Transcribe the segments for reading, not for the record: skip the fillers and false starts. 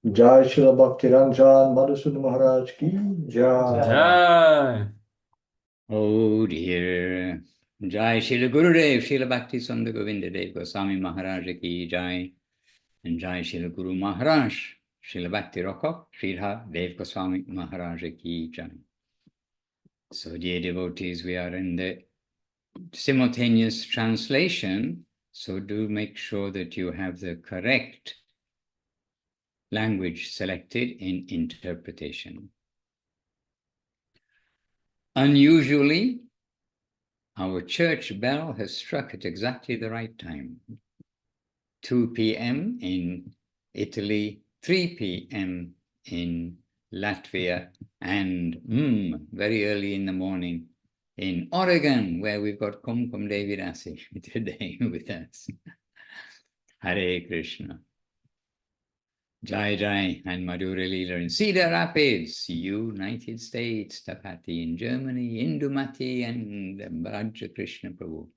Jai Srila Bhaktiranjan Madhusudan Maharaj ki Jai. Jai. Oh dear. Jai Srila Gurudev, Srila Bhakti Sundar Govinda Dev Goswami Maharaj ki Jai. And Jai Srila Guru Maharaj, Srila Bhakti Rakha, Sridhar Dev Goswami Maharaj ki Jai. So dear devotees, we are in the simultaneous translation. So do make sure that you have the correct language selected in interpretation. Unusually, our church bell has struck at exactly the right time. 2 p.m. in Italy, 3 p.m. in Latvia, and very early in the morning in Oregon, where we've got Kumkum Devi Dasi today with us. Hare Krishna. Jai Jai and Madhura Leela in Cedar Rapids, United States, Tapati in Germany, Indumati and Raja Krishna Prabhu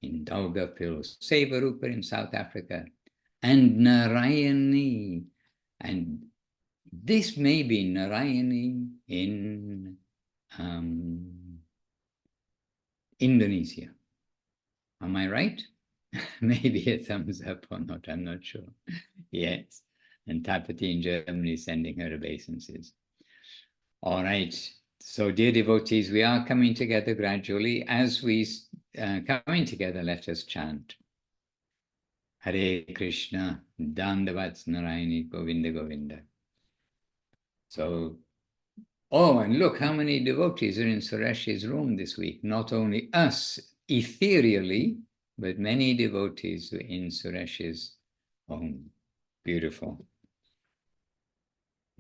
in Daugavpil, Sevarupa in South Africa, and Narayani. And this may be Narayani in Indonesia. Am I right? Maybe a thumbs up or not, I'm not sure. Yes. And Tapati in Germany sending her obeisances. All right. So, dear devotees, we are coming together gradually. As we coming together, let us chant. Hare Krishna, Dandavat Narayani, Govinda Govinda. So, oh, and look how many devotees are in Suresh's room this week. Not only us, ethereally, but many devotees in Suresh's home. Beautiful.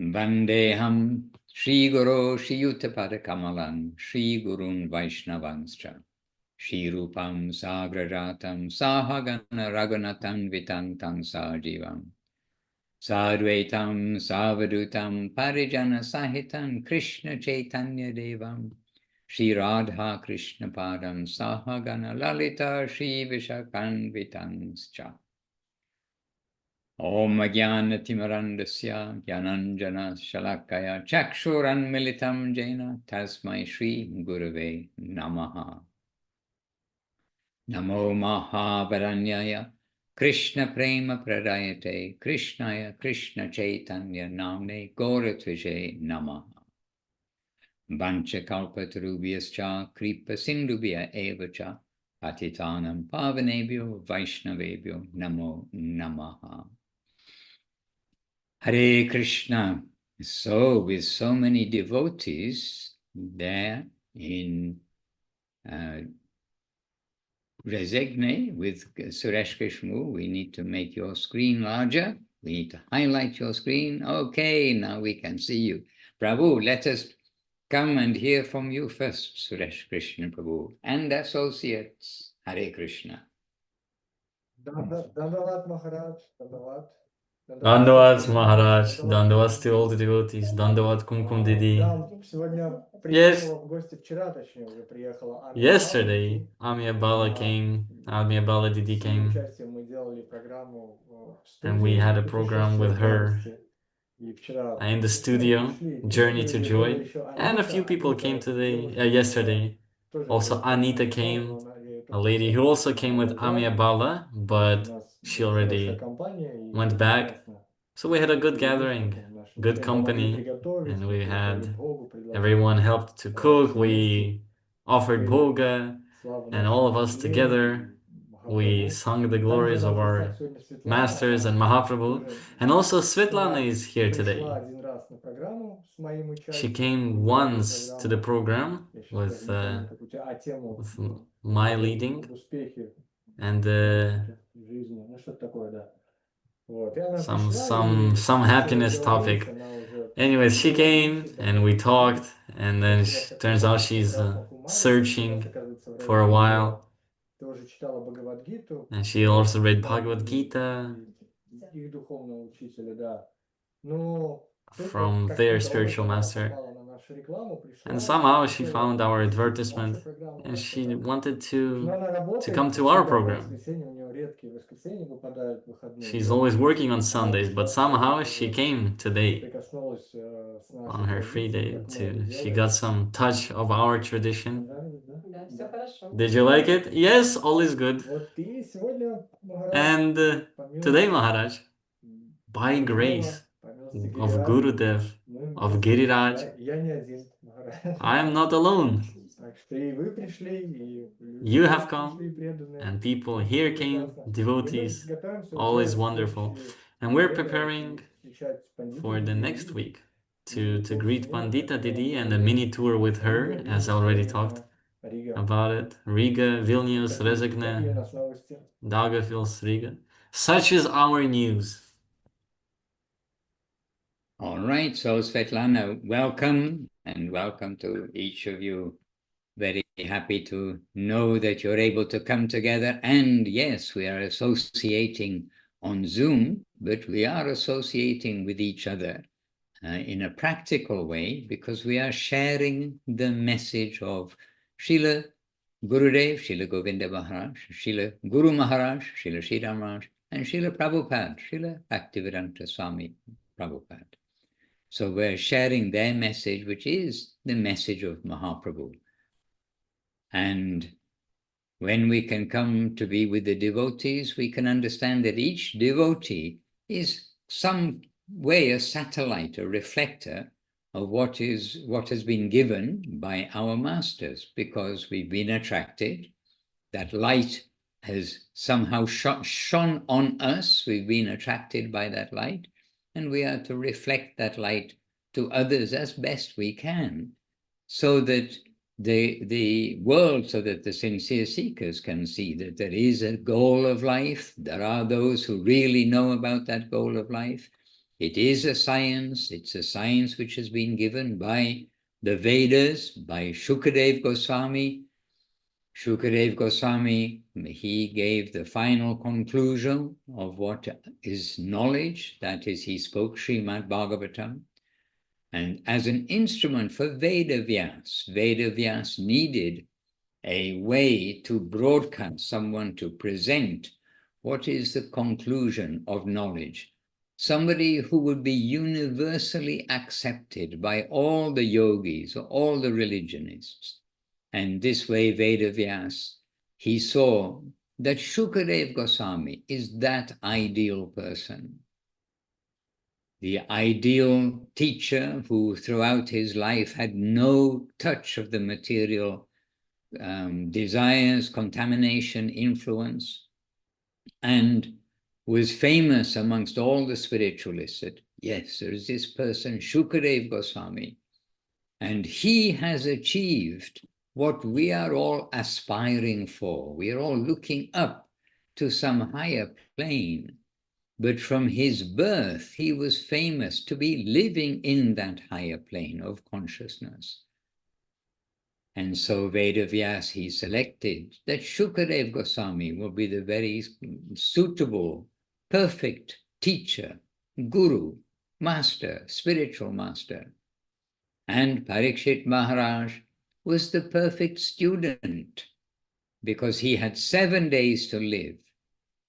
Vandeham Shri Guru Shri Yuttapada Kamalam Shri Gurun Vaishnavanscha Shri Rupam Sagrajatam Sahagana Raghunatam Vitantam Sajivam Sadvaitam Savadutam Parijana Sahitam Krishna Chaitanya Devam Shri Radha Krishna Padam Sahagana Lalita Shri Vishakan Vitanscha Om Jnana Timarandasya Jnananjana Shalakaya Chakshuran Militam Jena Tasmai Shri Gurave Namaha Namo Mahavaranyaya Krishna Prema Pradayate Krishnaya Krishna Chaitanya Namne Gauratvije Namaha Vancha Kalpatarubhyascha Kripa Sindhubhya Evacha Patitanam Pavanebhyo Vaishnavebhyo Namo Namaha Hare Krishna. So, with so many devotees there in Resigne with Suresh Krishna, we need to make your screen larger. We need to highlight your screen. Okay, now we can see you. Prabhu, let us come and hear from you first, Suresh Krishna Prabhu, and associates. Hare Krishna. Dandavat Maharaj, Dandavat. Dandavat Maharaj, Dandavat to all the devotees, Dandavat Kumkum Didi. Yes, yesterday Amia Bala came, Amia Bala Didi came, and we had a program with her in the studio, Journey to Joy, and a few people came yesterday. Also Anita came, a lady who also came with Amia Bala, but she already went back. So we had a good gathering, good company, and we had everyone helped to cook. We offered bhoga, and all of us together, we sung the glories of our masters and Mahaprabhu. And also Svetlana is here today. She came once to the program with my leading, and some happiness topic. Anyways, she came and we talked, and then turns out she's searching for a while, and she also read Bhagavad Gita from their spiritual master. And somehow she found our advertisement and she wanted to come to our program. She's always working on Sundays, but somehow she came today on her free day too. She got some touch of our tradition. Did you like it? Yes, all is good. And today, Maharaj, by grace of Gurudev, of Giriraj, I am not alone. You have come, and people here came, devotees, all is wonderful. And we're preparing for the next week to greet Pandita Didi and a mini tour with her, as I already talked about it. Riga, Vilnius, Rezigne, Daugavpils, Riga. Such is our news. All right, so Svetlana, welcome, and welcome to each of you. Very happy to know that you're able to come together. And yes, we are associating on Zoom, but we are associating with each other in a practical way, because we are sharing the message of Srila Gurudev, Srila Govinda Maharaj, Srila Guru Maharaj, Srila Sridhar Maharaj, and Srila Prabhupada, Srila Bhaktivedanta Swami Prabhupada. So we're sharing their message, which is the message of Mahaprabhu. And when we can come to be with the devotees, we can understand that each devotee is some way a satellite, a reflector of what has been given by our masters, because we've been attracted. That light has somehow shone on us. We've been attracted by that light, and we are to reflect that light to others as best we can, so that the world, so that the sincere seekers can see that there is a goal of life. There are those who really know about that goal of life. It is a science. It's a science which has been given by the Vedas, by Shukadev Goswami. Shukadev Goswami, he gave the final conclusion of what is knowledge. That is, he spoke Srimad Bhagavatam. And as an instrument for Vedavyas needed a way to broadcast, someone to present what is the conclusion of knowledge. Somebody who would be universally accepted by all the yogis or all the religionists. And this way Vedavyas, he saw that Shukadev Goswami is that ideal person. The ideal teacher who throughout his life had no touch of the material desires, contamination, influence, and was famous amongst all the spiritualists that, yes, there is this person, Shukadev Goswami, and he has achieved what we are all aspiring for. We are all looking up to some higher plane. But from his birth, he was famous to be living in that higher plane of consciousness. And so Vedavyas, he selected that Shukadev Goswami will be the very suitable, perfect teacher, guru, master, spiritual master. And Parikshit Maharaj was the perfect student, because he had 7 days to live.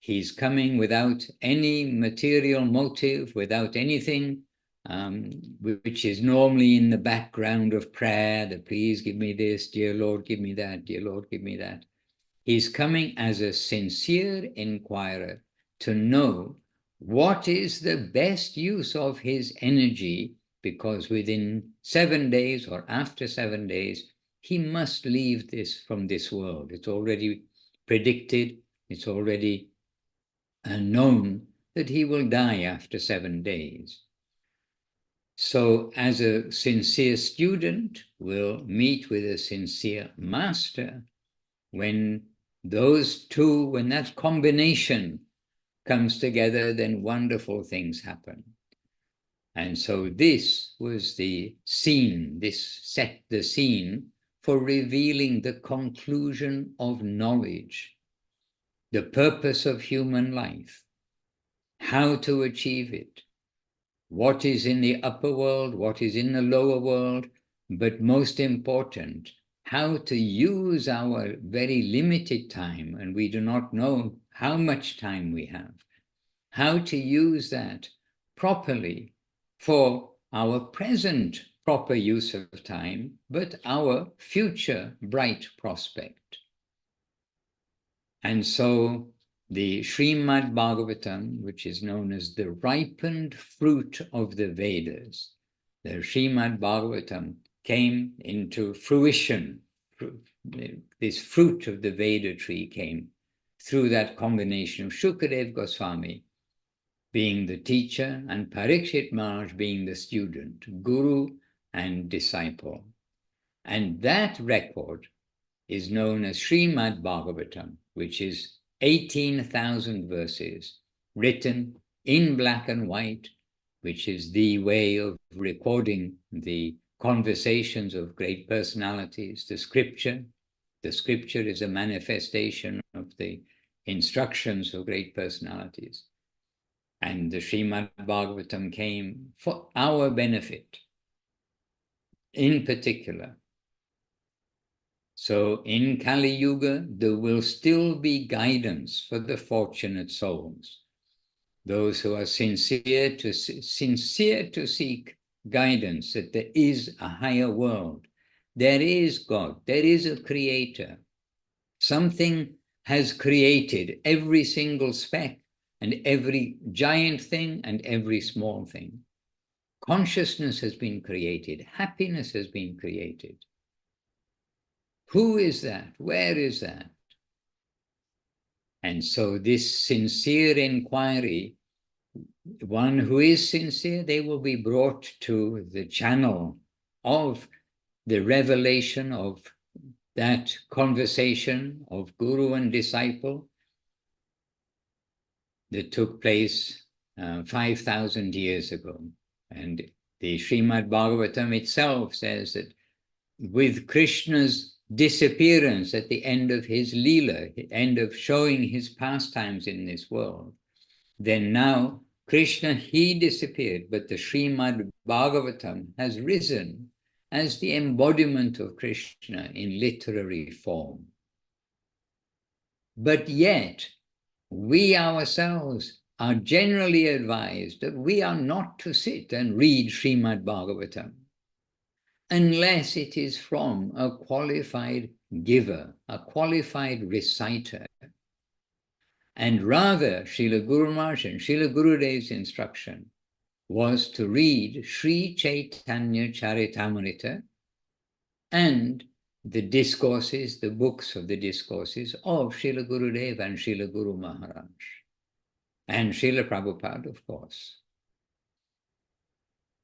He's coming without any material motive, without anything which is normally in the background of prayer, that please give me this, dear Lord, give me that, dear Lord, give me that. He's coming as a sincere inquirer to know what is the best use of his energy, because within 7 days or after 7 days, he must leave from this world. It's already predicted, it's already known that he will die after 7 days. So as a sincere student will meet with a sincere master, when those two, when that combination comes together, then wonderful things happen. And so this was the scene, this set the scene for revealing the conclusion of knowledge, the purpose of human life, how to achieve it, what is in the upper world, what is in the lower world, but most important, how to use our very limited time, and we do not know how much time we have, how to use that properly for our present proper use of time, but our future bright prospect. And so the Srimad Bhagavatam, which is known as the ripened fruit of the Vedas, the Srimad Bhagavatam came into fruition. This fruit of the Veda tree came through that combination of Shukadev Goswami being the teacher and Parikshit Maharaj being the student, guru and disciple. And that record is known as Srimad Bhagavatam, which is 18,000 verses written in black and white, which is the way of recording the conversations of great personalities. The scripture is a manifestation of the instructions of great personalities. And the Srimad Bhagavatam came for our benefit, in particular. So in Kali Yuga, there will still be guidance for the fortunate souls, those who are sincere to seek guidance, that there is a higher world. There is God, there is a creator. Something has created every single speck and every giant thing and every small thing. Consciousness has been created, happiness has been created. Who is that? Where is that? And so this sincere inquiry, one who is sincere, they will be brought to the channel of the revelation of that conversation of guru and disciple that took place 5,000 years ago. And the Srimad Bhagavatam itself says that with Krishna's disappearance at the end of his Leela, end of showing his pastimes in this world, then now Krishna, he disappeared, but the Srimad Bhagavatam has risen as the embodiment of Krishna in literary form. But yet, we ourselves are generally advised that we are not to sit and read Srimad Bhagavatam unless it is from a qualified giver, a qualified reciter. And rather, Srila Guru Maharaj and Srila Gurudev's instruction was to read Sri Chaitanya Charitamrita and the discourses, the books of the discourses of Srila Gurudev and Srila Guru Maharaj, and Srila Prabhupada, of course.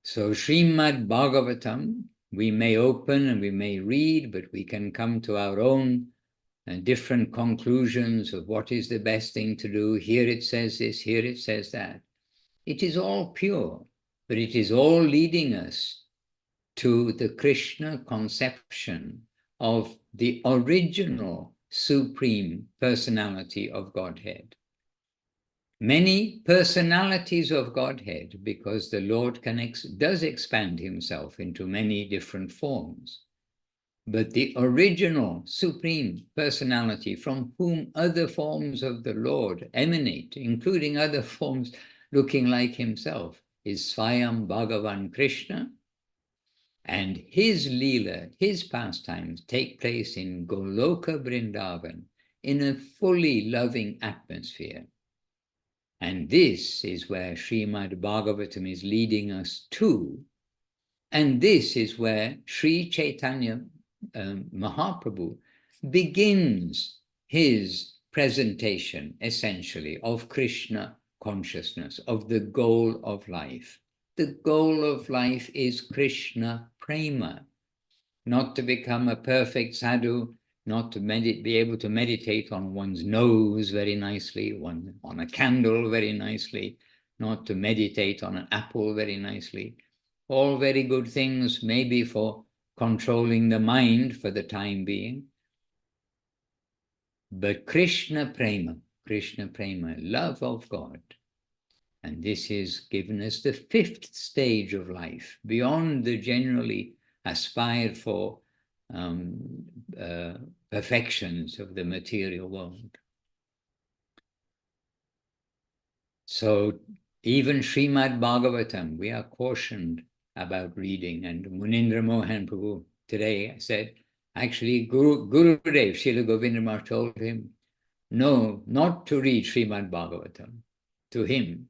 So Srimad Bhagavatam, we may open and we may read, but we can come to our own different conclusions of what is the best thing to do. Here it says this, here it says that. It is all pure, but it is all leading us to the Krishna conception of the original supreme personality of Godhead. Many personalities of Godhead, because the Lord does expand himself into many different forms. But the original supreme personality from whom other forms of the Lord emanate, including other forms looking like himself, is Swayam Bhagavan Krishna. And his Leela, his pastimes take place in Goloka Vrindavan in a fully loving atmosphere. And this is where Srimad Bhagavatam is leading us to. And this is where Sri Chaitanya Mahaprabhu begins his presentation, essentially, of Krishna consciousness, of the goal of life. The goal of life is Krishna prema, not to become a perfect sadhu, not to be able to meditate on one's nose very nicely, on a candle very nicely, not to meditate on an apple very nicely. All very good things, maybe for controlling the mind for the time being. But Krishna prema, love of God. And this is given as the fifth stage of life, beyond the generally aspired for perfections of the material world. So even Srimad Bhagavatam, we are cautioned about reading. And Munindra Mohan Prabhu today said, actually, Gurudev, Srila Govinda Maharaj told him, no, not to read Srimad Bhagavatam to him.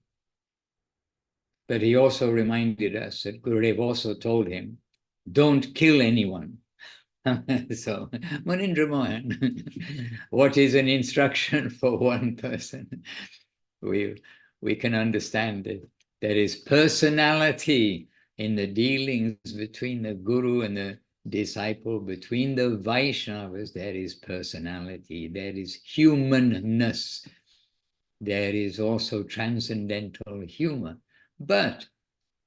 But he also reminded us that Gurudev also told him, don't kill anyone. So, Munindra Mohan, what is an instruction for one person? We can understand that there is personality in the dealings between the Guru and the disciple, between the Vaishnavas. There is personality, there is humanness, there is also transcendental humor. But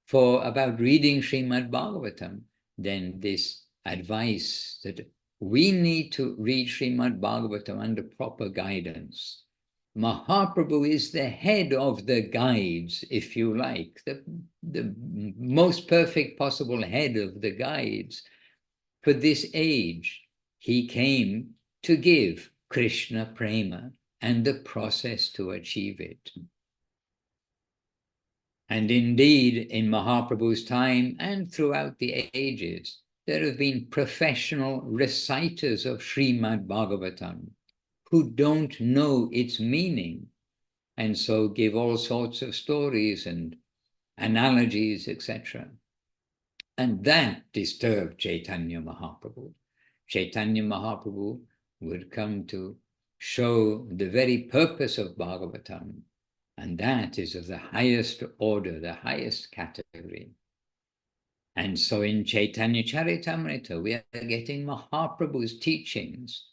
for about reading Srimad Bhagavatam, then this advice that we need to read Srimad Bhagavatam under proper guidance. Mahaprabhu is the head of the guides, if you like, the most perfect possible head of the guides for this age. He came to give Krishna Prema and the process to achieve it. And indeed, in Mahaprabhu's time and throughout the ages, there have been professional reciters of Srimad Bhagavatam who don't know its meaning, and so give all sorts of stories and analogies, etc. And that disturbed Chaitanya Mahaprabhu. Chaitanya Mahaprabhu would come to show the very purpose of Bhagavatam, and that is of the highest order, the highest category. And so in Chaitanya Charitamrita, we are getting Mahaprabhu's teachings.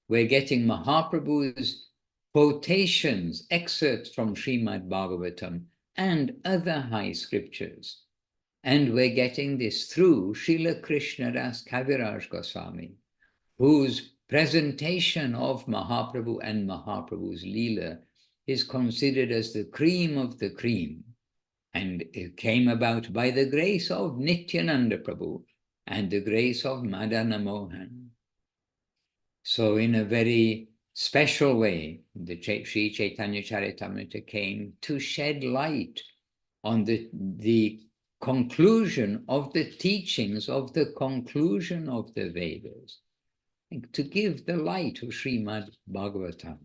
We're getting Mahaprabhu's quotations, excerpts from Srimad Bhagavatam and other high scriptures. And we're getting this through Srila Krishnadas Kaviraj Goswami, whose presentation of Mahaprabhu and Mahaprabhu's Leela is considered as the cream of the cream. And it came about by the grace of Nityananda Prabhu and the grace of Madana Mohan. So in a very special way, the Sri Chaitanya Charitamrita came to shed light on the conclusion of the teachings of the conclusion of the Vedas, to give the light of Srimad Bhagavatam.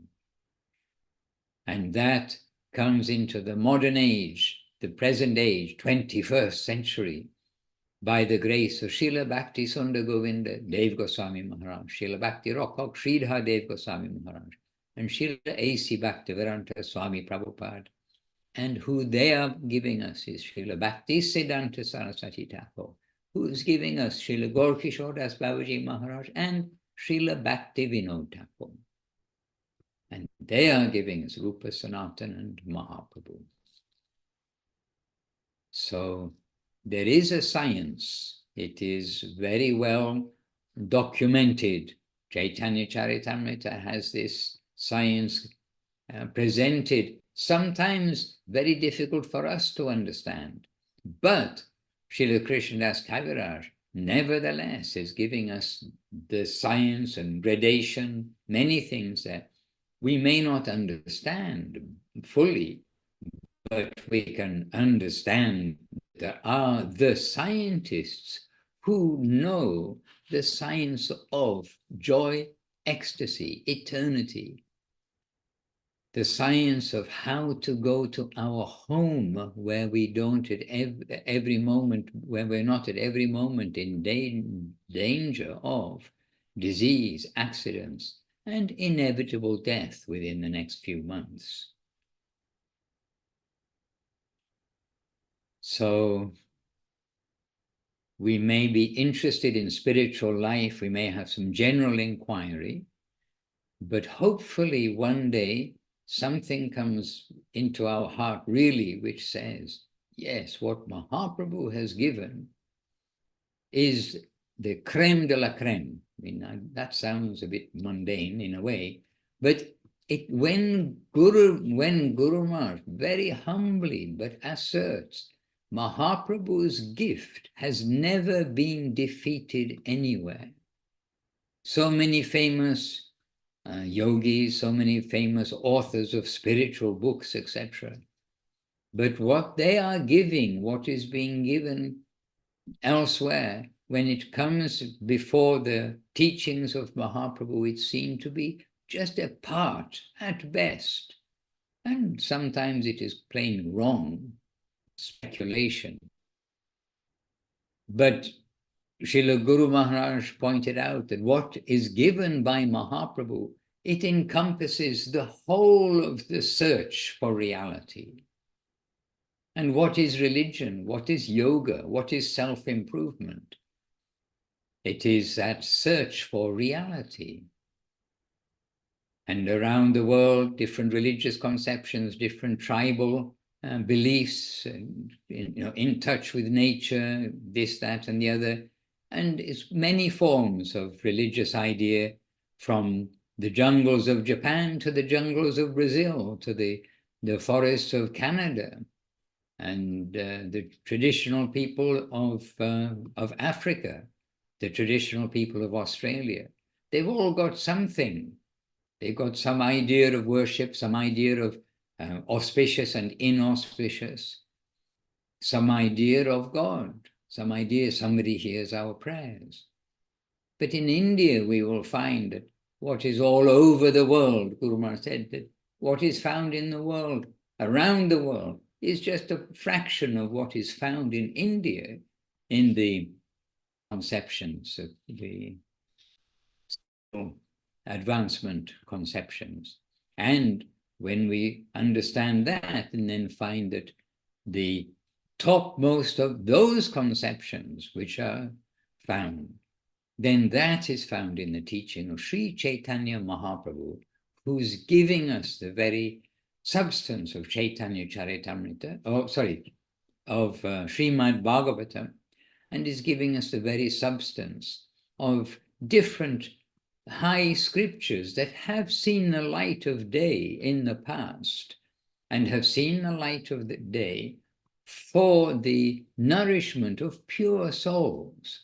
And that comes into the modern age, the present age, 21st century, by the grace of Srila Bhakti Sundar Govinda Dev Goswami Maharaj, Srila Bhakti Rokhok Sridhar Dev Goswami Maharaj, and Srila A.C. Bhaktivedanta Swami Prabhupada. And who they are giving us is Srila Bhakti Siddhanta Saraswati Thakur, who is giving us Srila Gaurkishore Das Babaji Maharaj and Srila Bhakti Vinod Thakur. And they are giving us Rupa Sanatana and Mahaprabhu. So there is a science. It is very well documented. Chaitanya Charitamrita has this science presented, sometimes very difficult for us to understand. But Srila Krishnadas Kaviraj, nevertheless, is giving us the science and gradation, many things that we may not understand fully, but we can understand there are the scientists who know the science of joy, ecstasy, eternity, the science of how to go to our home where we don't at every moment, where we're not at every moment in danger of disease, accidents, and inevitable death within the next few months. So we may be interested in spiritual life, we may have some general inquiry, but hopefully one day something comes into our heart really which says, yes, what Mahaprabhu has given is the crème de la crème. I mean, that sounds a bit mundane in a way, but when Guru Maharaj very humbly but asserts Mahaprabhu's gift has never been defeated anywhere. So many famous yogis, so many famous authors of spiritual books, etc. But what they are giving, what is being given elsewhere, when it comes before the teachings of Mahaprabhu, it seemed to be just a part at best. And sometimes it is plain wrong, speculation. But Srila Guru Maharaj pointed out that what is given by Mahaprabhu, it encompasses the whole of the search for reality. And what is religion? What is yoga? What is self-improvement? It is that search for reality. And around the world, different religious conceptions, different tribal beliefs, in touch with nature, this, that, and the other. And it's many forms of religious idea, from the jungles of Japan to the jungles of Brazil, to the forests of Canada, and the traditional people of Africa, the traditional people of Australia. They've all got something. They've got some idea of worship, some idea of auspicious and inauspicious, some idea of God, some idea somebody hears our prayers. But in India, we will find that what is all over the world, Guru Maharaj said, that what is found in the world, around the world, is just a fraction of what is found in India in the conceptions of the advancement conceptions. And when we understand that and then find that the topmost of those conceptions which are found, then that is found in the teaching of Sri Chaitanya Mahaprabhu, who's giving us the very substance of Chaitanya Charitamrita, of Srimad Bhagavatam, and is giving us the very substance of different high scriptures that have seen the light of day in the past and have seen the light of the day for the nourishment of pure souls.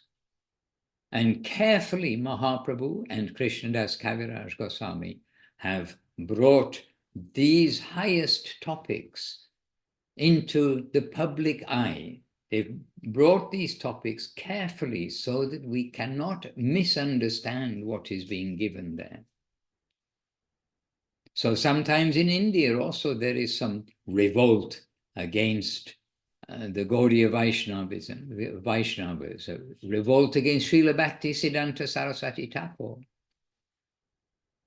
And carefully Mahaprabhu and Krishnadas Kaviraj Goswami have brought these highest topics into the public eye. They've brought these topics carefully so that we cannot misunderstand what is being given there. So sometimes in India also there is some revolt against the Gaudiya Vaishnavas, a revolt against Srila Bhaktisiddhanta Saraswati Thakur,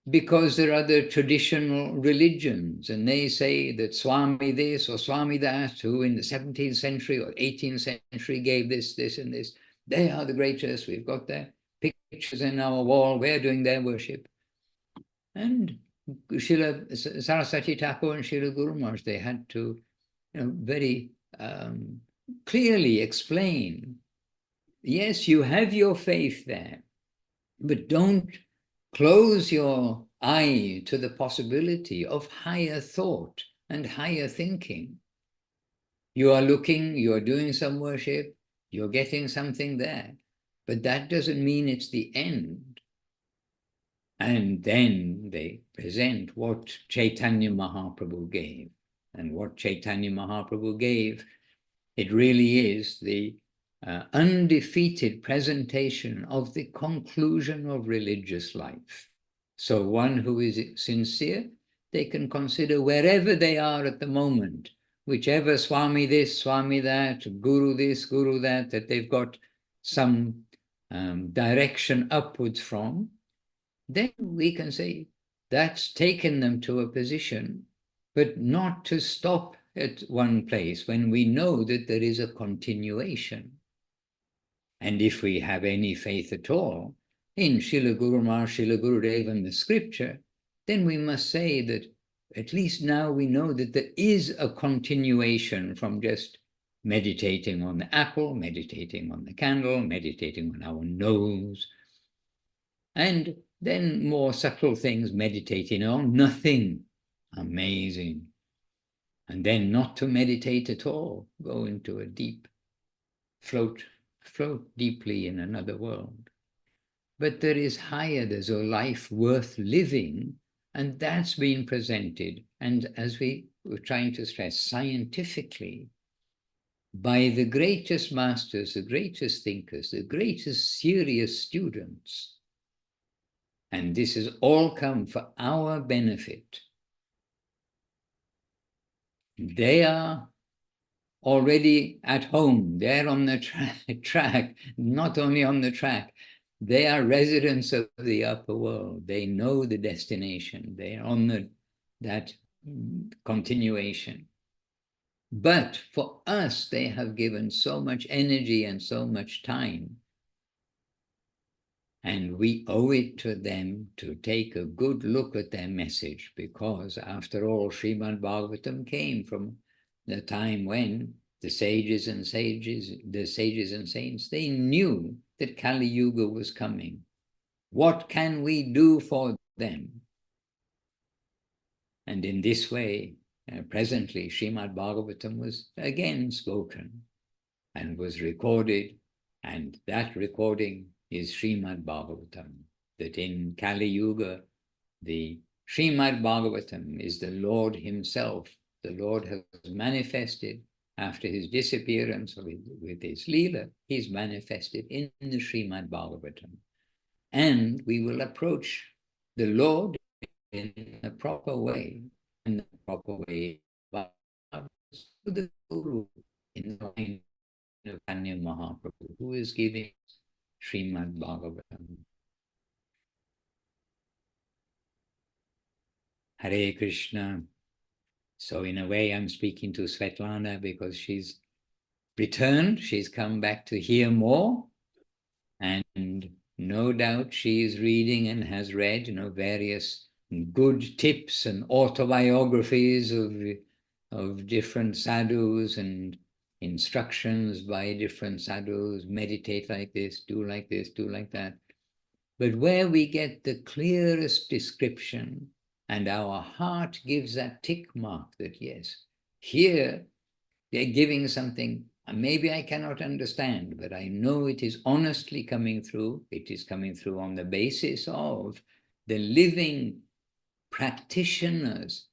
because there are the traditional religions, and they say that Swami this or Swami that, who in the 17th century or 18th century gave this, this, and this, they are the greatest. We've got their pictures in our wall. We're doing their worship. And Srila Saraswati Thakur and Srila Guru Maharaj, they had to very clearly explain, yes, you have your faith there, but don't close your eye to the possibility of higher thought and higher thinking. You are looking, you are doing some worship, you're getting something there, but that doesn't mean it's the end. And then they present what Chaitanya Mahaprabhu gave. And what Chaitanya Mahaprabhu gave, it really is the undefeated presentation of the conclusion of religious life. So one who is sincere, they can consider wherever they are at the moment, whichever Swami this, Swami that, Guru this, Guru that they've got some direction upwards from, then we can say that's taken them to a position, but not to stop at one place when we know that there is a continuation. And if we have any faith at all in Srila Guru Maharaj, Srila Gurudev and the scripture, then we must say that at least now we know that there is a continuation from just meditating on the apple, meditating on the candle, meditating on our nose, and then more subtle things, meditating on nothing. Amazing. and then not to meditate at all, go into a deep, float deeply in another world. But there is higher, there's a life worth living, and that's been presented, and as we were trying to stress, scientifically, by the greatest masters, the greatest thinkers, the greatest serious students. And this has all come for our benefit. They are already at home, they're on the track, not only on the track, they are residents of the upper world. They know the destination, they are on that continuation. But for us, they have given so much energy and so much time. And we owe it to them to take a good look at their message, because after all, Srimad Bhagavatam came from the time when the sages and saints, they knew that Kali Yuga was coming. What can we do for them? And in this way, presently, Srimad Bhagavatam was again spoken and was recorded, and that recording is Srimad Bhagavatam, that in Kali Yuga, the Srimad Bhagavatam is the Lord himself. The Lord has manifested after his disappearance with his Srila, he's manifested in the Srimad Bhagavatam. And we will approach the Lord in a proper way, in the proper way, to the Guru, in the line of Kanya Mahaprabhu, who is giving Srimad Bhagavatam. Hare Krishna. So in a way, I'm speaking to Svetlana because she's returned, she's come back to hear more, and no doubt she is reading and has read, various good tips and autobiographies of different sadhus and instructions by different sadhus, meditate like this, do like this, do like that. But where we get the clearest description and our heart gives that tick mark that yes, here they're giving something, maybe I cannot understand, but I know it is honestly coming through. It is coming through on the basis of the living practitioners,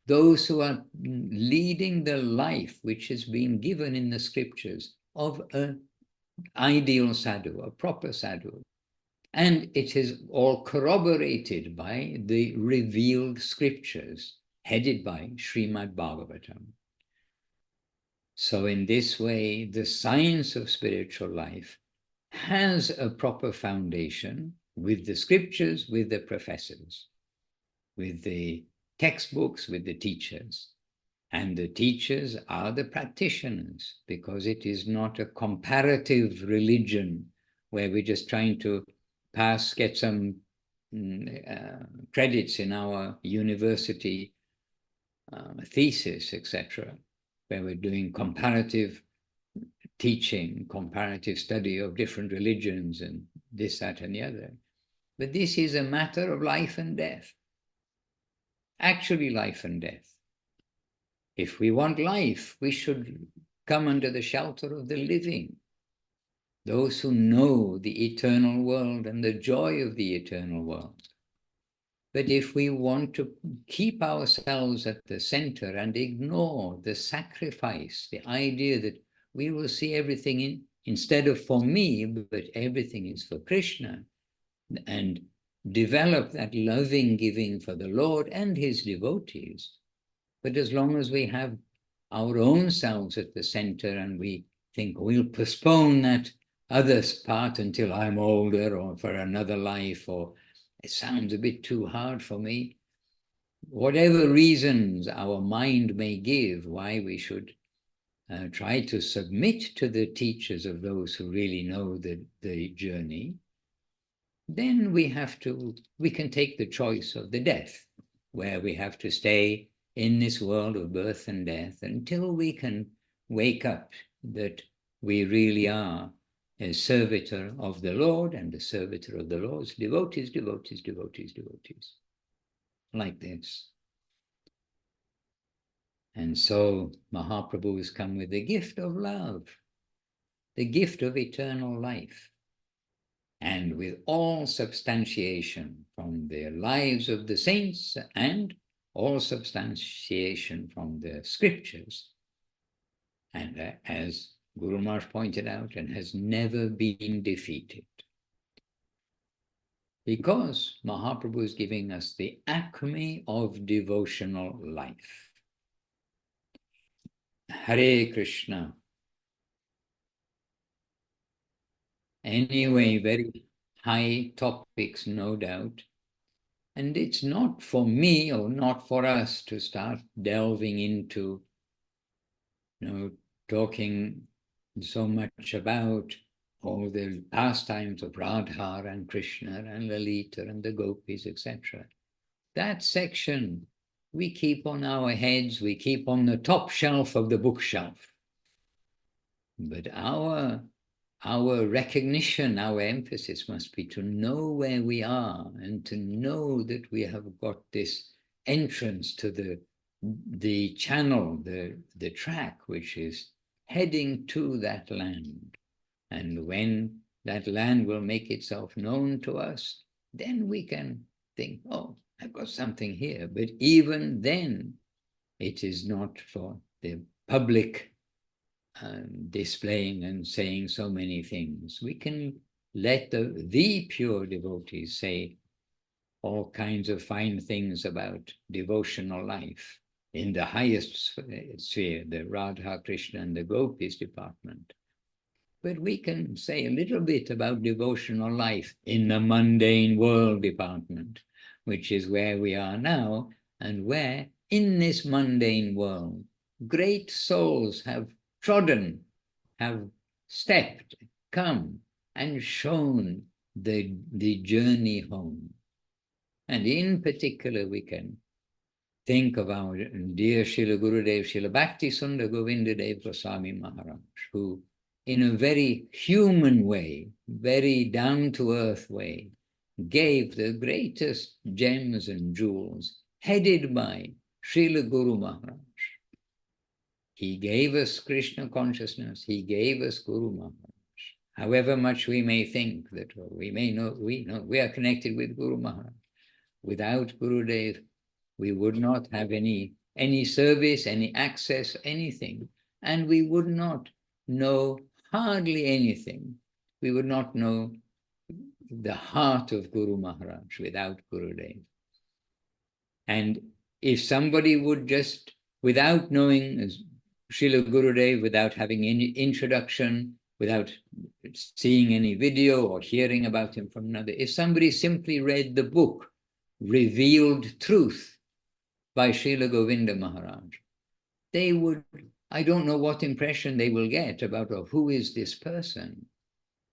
those who are leading the life which has been given in the scriptures of an ideal sadhu, a proper sadhu. And it is all corroborated by the revealed scriptures, headed by Srimad Bhagavatam. So in this way, the science of spiritual life has a proper foundation with the scriptures, with the professors, with the textbooks, with the teachers. And the teachers are the practitioners, because it is not a comparative religion where we're just trying to get some credits in our university thesis, etc., where we're doing comparative teaching, comparative study of different religions and this, that, and the other. But this is a matter of life and death. Actually, life and death. If we want life, we should come under the shelter of the living, those who know the eternal world and the joy of the eternal world. But if we want to keep ourselves at the center and ignore the sacrifice, the idea that we will see everything instead of for me, but everything is for Krishna, and develop that loving giving for the Lord and his devotees. But as long as we have our own selves at the center and we think we'll postpone that other part until I'm older or for another life, or it sounds a bit too hard for me, whatever reasons our mind may give why we should try to submit to the teachers of those who really know the journey, then we can take the choice of the death, where we have to stay in this world of birth and death until we can wake up that we really are a servitor of the Lord and a servitor of the Lord's devotees, devotees, devotees, devotees. Like this. And so Mahaprabhu has come with the gift of love, the gift of eternal life, and with all substantiation from the lives of the saints and all substantiation from the scriptures. And as Guru Maharaj pointed out, and has never been defeated. Because Mahaprabhu is giving us the acme of devotional life. Hare Krishna. Anyway, very high topics, no doubt. And it's not for me or not for us to start delving into, talking so much about all the pastimes of Radha and Krishna and Lalita and the gopis, etc. That section we keep on our heads, we keep on the top shelf of the bookshelf. But our recognition, our emphasis must be to know where we are and to know that we have got this entrance to the channel, the track, which is heading to that land. And when that land will make itself known to us, then we can think, oh, I've got something here. But even then, it is not for the public displaying and saying so many things. We can let the pure devotees say all kinds of fine things about devotional life in the highest sphere, the Radha, Krishna, and the Gopis department. But we can say a little bit about devotional life in the mundane world department, which is where we are now, and where in this mundane world, great souls have trodden, have stepped, come, and shown the journey home. And in particular, we can think of our dear Srila Gurudev, Srila Bhakti Sundar Govinda Dev Goswami Maharaj, who in a very human way, very down-to-earth way, gave the greatest gems and jewels, headed by Srila Guru Maharaj. He gave us Krishna consciousness, he gave us Guru Maharaj. However much we may think that we know we are connected with Guru Maharaj. Without Gurudev, we would not have any service, any access, anything. And we would not know hardly anything. We would not know the heart of Guru Maharaj without Gurudev. And if somebody would just, without knowing Srila Gurudev, without having any introduction, without seeing any video or hearing about him from another, if somebody simply read the book, Revealed Truth by Srila Govinda Maharaj, they would, I don't know what impression they will get about who is this person.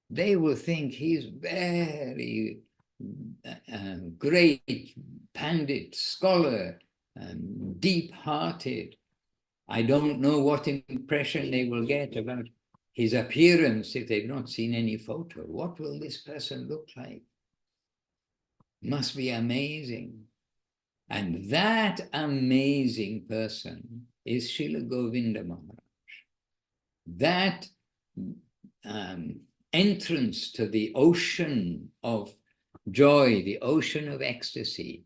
They will think he's very great pandit, scholar, deep-hearted. I don't know what impression they will get about his appearance if they've not seen any photo. What will this person look like? Must be amazing. And that amazing person is Srila Govinda Maharaj. That entrance to the ocean of joy, the ocean of ecstasy,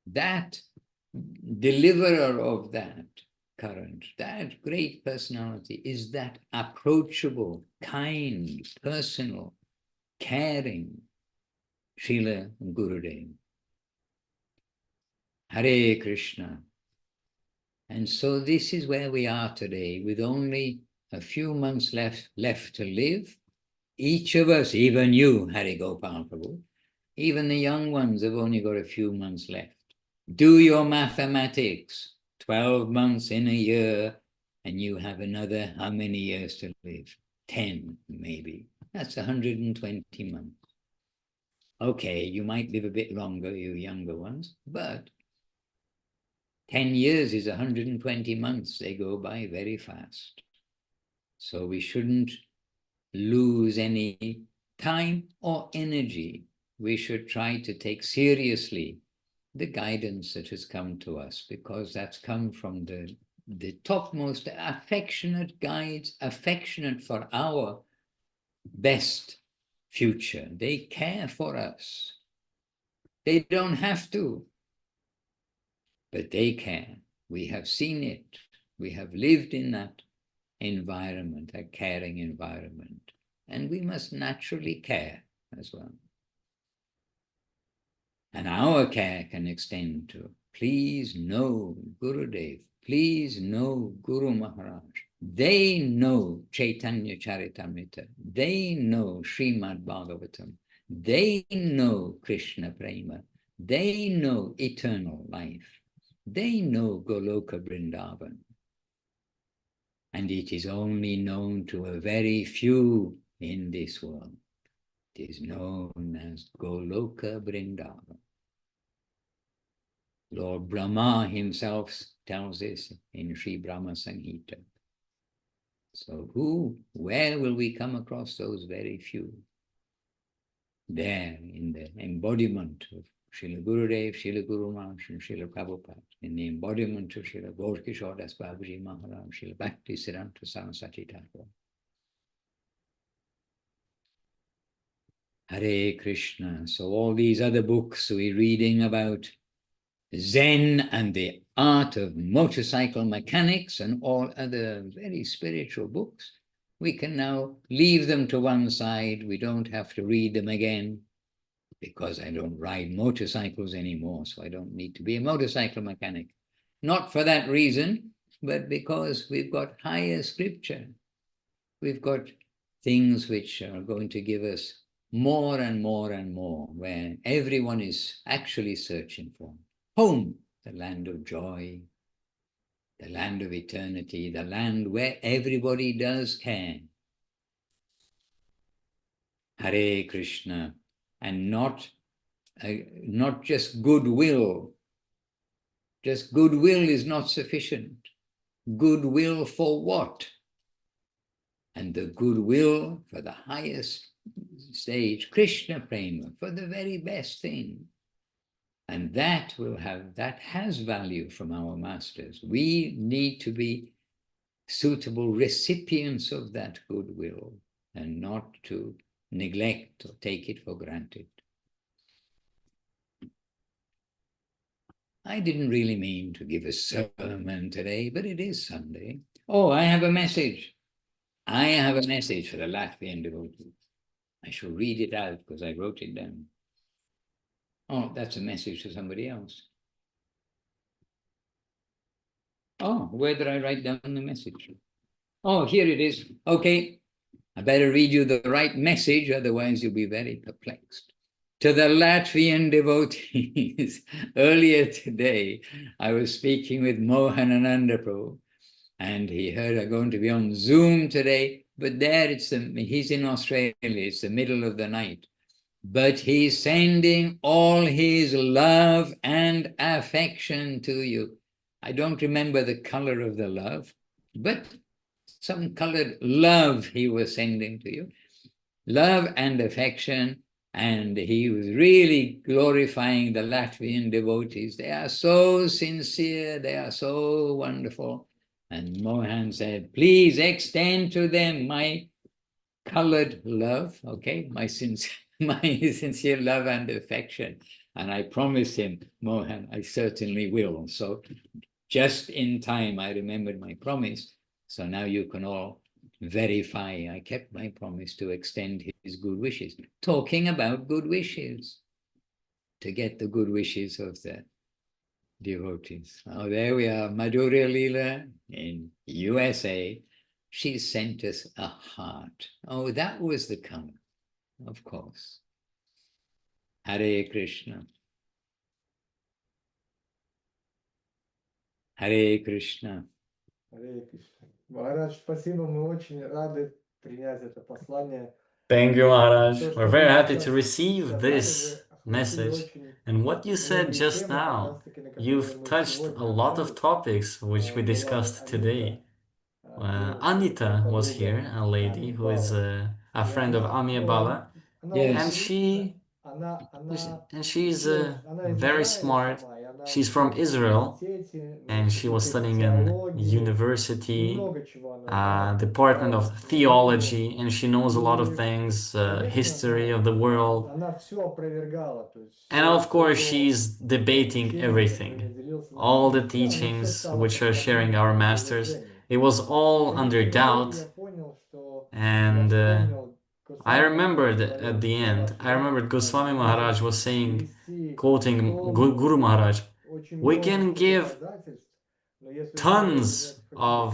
that deliverer of that current, that great personality is that approachable, kind, personal, caring Srila Gurudev. Hare Krishna. And so this is where we are today, with only a few months left to live. Each of us, even you, Hari Gopal Prabhu, even the young ones have only got a few months left. Do your mathematics, 12 months in a year, and you have another, how many years to live? 10, maybe. That's 120 months. Okay, you might live a bit longer, you younger ones, but 10 years is 120 months. They go by very fast. So we shouldn't lose any time or energy. We should try to take seriously the guidance that has come to us, because that's come from the topmost affectionate guides, affectionate for our best future. They care for us. They don't have to, but they care. We have seen it. We have lived in that environment, a caring environment, and we must naturally care as well. And our care can extend to, please know Gurudev, please know Guru Maharaj. They know Chaitanya Charitamrita. They know Srimad Bhagavatam. They know Krishna Prema. They know eternal life. They know Goloka Vrindavan. And it is only known to a very few in this world. It is known as Goloka Vrindavan. Lord Brahma himself tells this in Sri Brahma Samhita. So where will we come across those very few? There in the embodiment of Srila Gurudev, Srila Guru Maharaj, and Srila Prabhupada, in the embodiment of Srila Gaur Kishore Das Babaji Maharaj, Srila Bhakti Siddhanta Saraswati Thakur. Hare Krishna. So all these other books we're reading about Zen and the art of motorcycle mechanics and all other very spiritual books, we can now leave them to one side. We don't have to read them again because I don't ride motorcycles anymore, so I don't need to be a motorcycle mechanic. Not for that reason, but because we've got higher scripture. We've got things which are going to give us more and more and more, where everyone is actually searching for. Home, the land of joy, the land of eternity, the land where everybody does care. Hare Krishna, and not just goodwill. Just goodwill is not sufficient. Goodwill for what? And the goodwill for the highest stage, Krishna Prema, for the very best thing. And that has value from our masters. We need to be suitable recipients of that goodwill and not to neglect or take it for granted. I didn't really mean to give a sermon today, but it is Sunday. Oh, I have a message. I have a message for the Latvian devotees. I shall read it out because I wrote it down. Oh, that's a message to somebody else. Oh, where did I write down the message? Oh, here it is. Okay, I better read you the right message, otherwise you'll be very perplexed. To the Latvian devotees, earlier today, I was speaking with Mohanananda Prabhu, and he heard I'm going to be on Zoom today, but there he's in Australia, it's the middle of the night. But he's sending all his love and affection to you. I don't remember the color of the love, but some colored love he was sending to you. Love and affection, and he was really glorifying the Latvian devotees. They are so sincere, they are so wonderful. And Mohan said, please extend to them my colored love, okay, my sincere love and affection. And I promised him, Mohan, I certainly will. So just in time, I remembered my promise. So now you can all verify I kept my promise to extend his good wishes. Talking about good wishes, to get the good wishes of the devotees. Oh, there we are, Madhurya Leela in USA. She sent us a heart. Oh, that was the color, of course. Hare Krishna. Hare Krishna. Hare Krishna. Maharaj, спасибо, мы очень рады принять это послание. Thank you, Maharaj. We're very happy to receive this message. And what you said just now, you've touched a lot of topics which we discussed today. Anita was here, a lady who is a friend of Amir Bala, Yes. and she's very smart, She's from Israel, and she was studying in university, Department of Theology, and she knows a lot of things, history of the world. And of course, she's debating everything, all the teachings which are sharing our masters. It was all under doubt. And I remembered at the end, I remembered Goswami Maharaj was saying, quoting Guru Maharaj, we can give tons of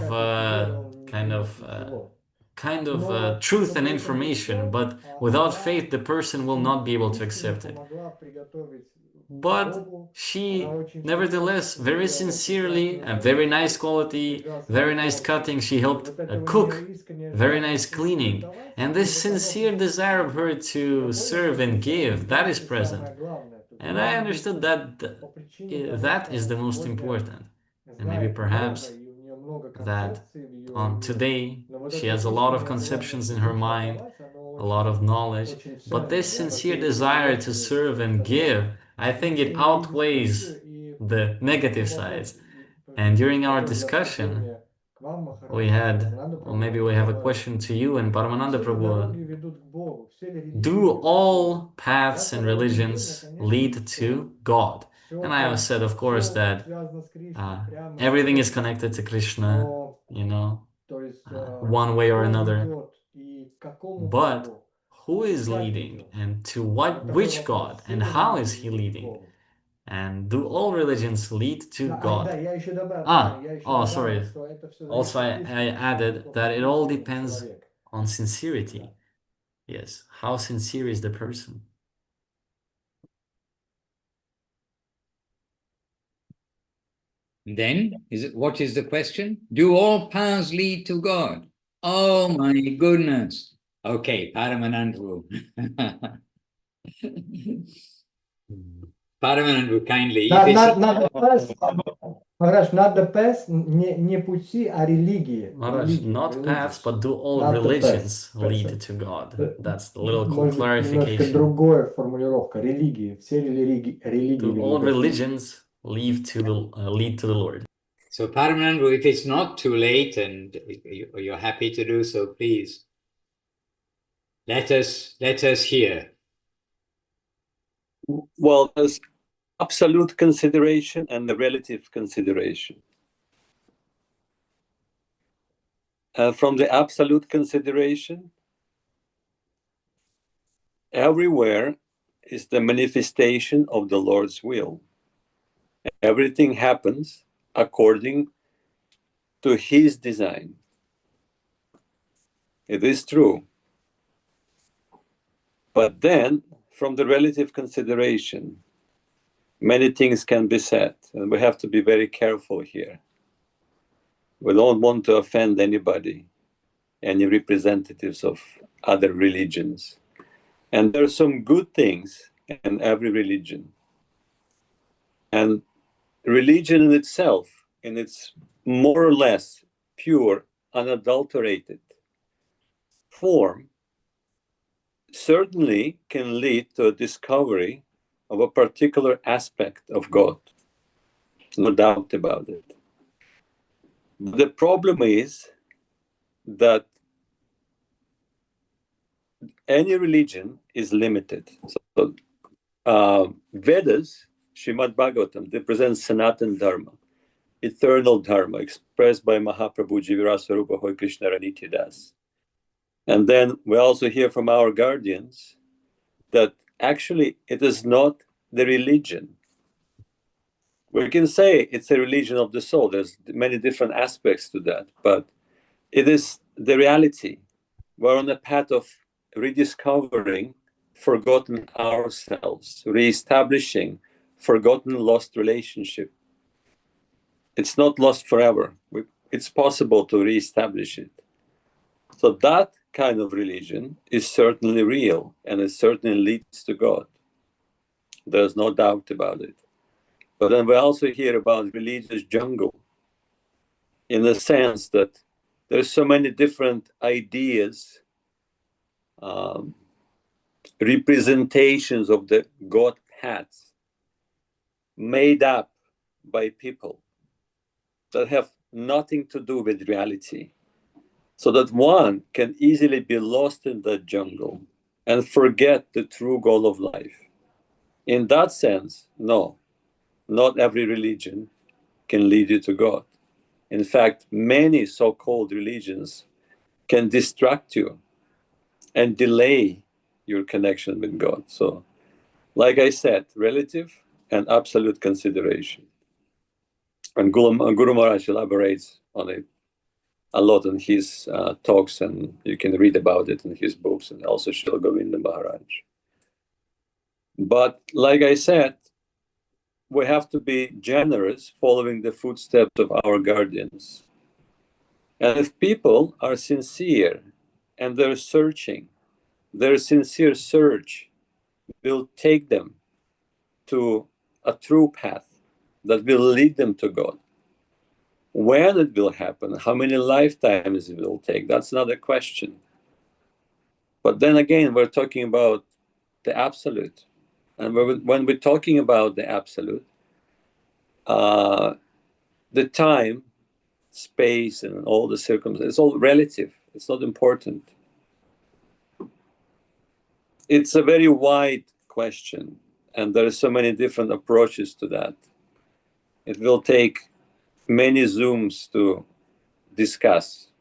truth and information, but without faith, the person will not be able to accept it. But she, nevertheless, very sincerely, a very nice quality, very nice cutting, she helped cook, very nice cleaning. And this sincere desire of her to serve and give, that is present. And I understood that that is the most important. And maybe perhaps that today she has a lot of conceptions in her mind, a lot of knowledge, but this sincere desire to serve and give, I think it outweighs the negative sides. And during our discussion, we had, or maybe we have a question to you and Paramananda Prabhu. Do all paths and religions lead to God? And I have said, of course, that everything is connected to Krishna, one way or another. But who is leading, and to which God, and how is he leading? And do all religions lead to God? Sorry. Also, I added that it all depends on sincerity. Yes, how sincere is the person? Then, what is the question? Do all paths lead to God? Oh my goodness. Okay, Paramanandu. Paramanandu, kindly. Maharaj, not the paths, не пути, а религии. Maharaj, not paths, but do all religions lead to God? That's a little clarification. Немножко другая формулировка. Религии. Все религии do all religions lead to the Lord? So Paramanandu, if it's not too late and you're happy to do so, please let us hear. Well, there's absolute consideration and the relative consideration. From the absolute consideration, everywhere is the manifestation of the Lord's will. Everything happens according to His design. It is true. But then, from the relative consideration, many things can be said, and we have to be very careful here. We don't want to offend anybody, any representatives of other religions. And there are some good things in every religion. And religion in itself, in its more or less pure, unadulterated form, certainly can lead to a discovery of a particular aspect of God. No doubt about it. But the problem is that any religion is limited. So Vedas, Srimad Bhagavatam, they present Sanatana Dharma, eternal Dharma, expressed by Mahaprabhu Jiviraswarupa Hoy Krishna Ranitya Das. And then we also hear from our guardians that actually it is not the religion. We can say it's a religion of the soul. There's many different aspects to that, but it is the reality. We're on a path of rediscovering forgotten ourselves, reestablishing forgotten, lost relationship. It's not lost forever. It's possible to reestablish it. So that kind of religion is certainly real, and it certainly leads to God. There's no doubt about it. But then we also hear about religious jungle, in the sense that there's so many different ideas, representations of the God paths, made up by people that have nothing to do with reality, so that one can easily be lost in that jungle and forget the true goal of life. In that sense, no, not every religion can lead you to God. In fact, many so-called religions can distract you and delay your connection with God. So, like I said, relative and absolute consideration. And Guru Maharaj elaborates on it a lot in his talks, and you can read about it in his books, and also Srila Govinda Maharaj. But like I said, we have to be generous following the footsteps of our guardians. And if people are sincere and they're searching, their sincere search will take them to a true path that will lead them to God. When it will happen, how many lifetimes it will take, that's another question. But then again, we're talking about the absolute. And when we're talking about the absolute, the time, space, and all the circumstances, it's all relative. It's not important. It's a very wide question, and there are so many different approaches to that. It will take many Zooms to discuss.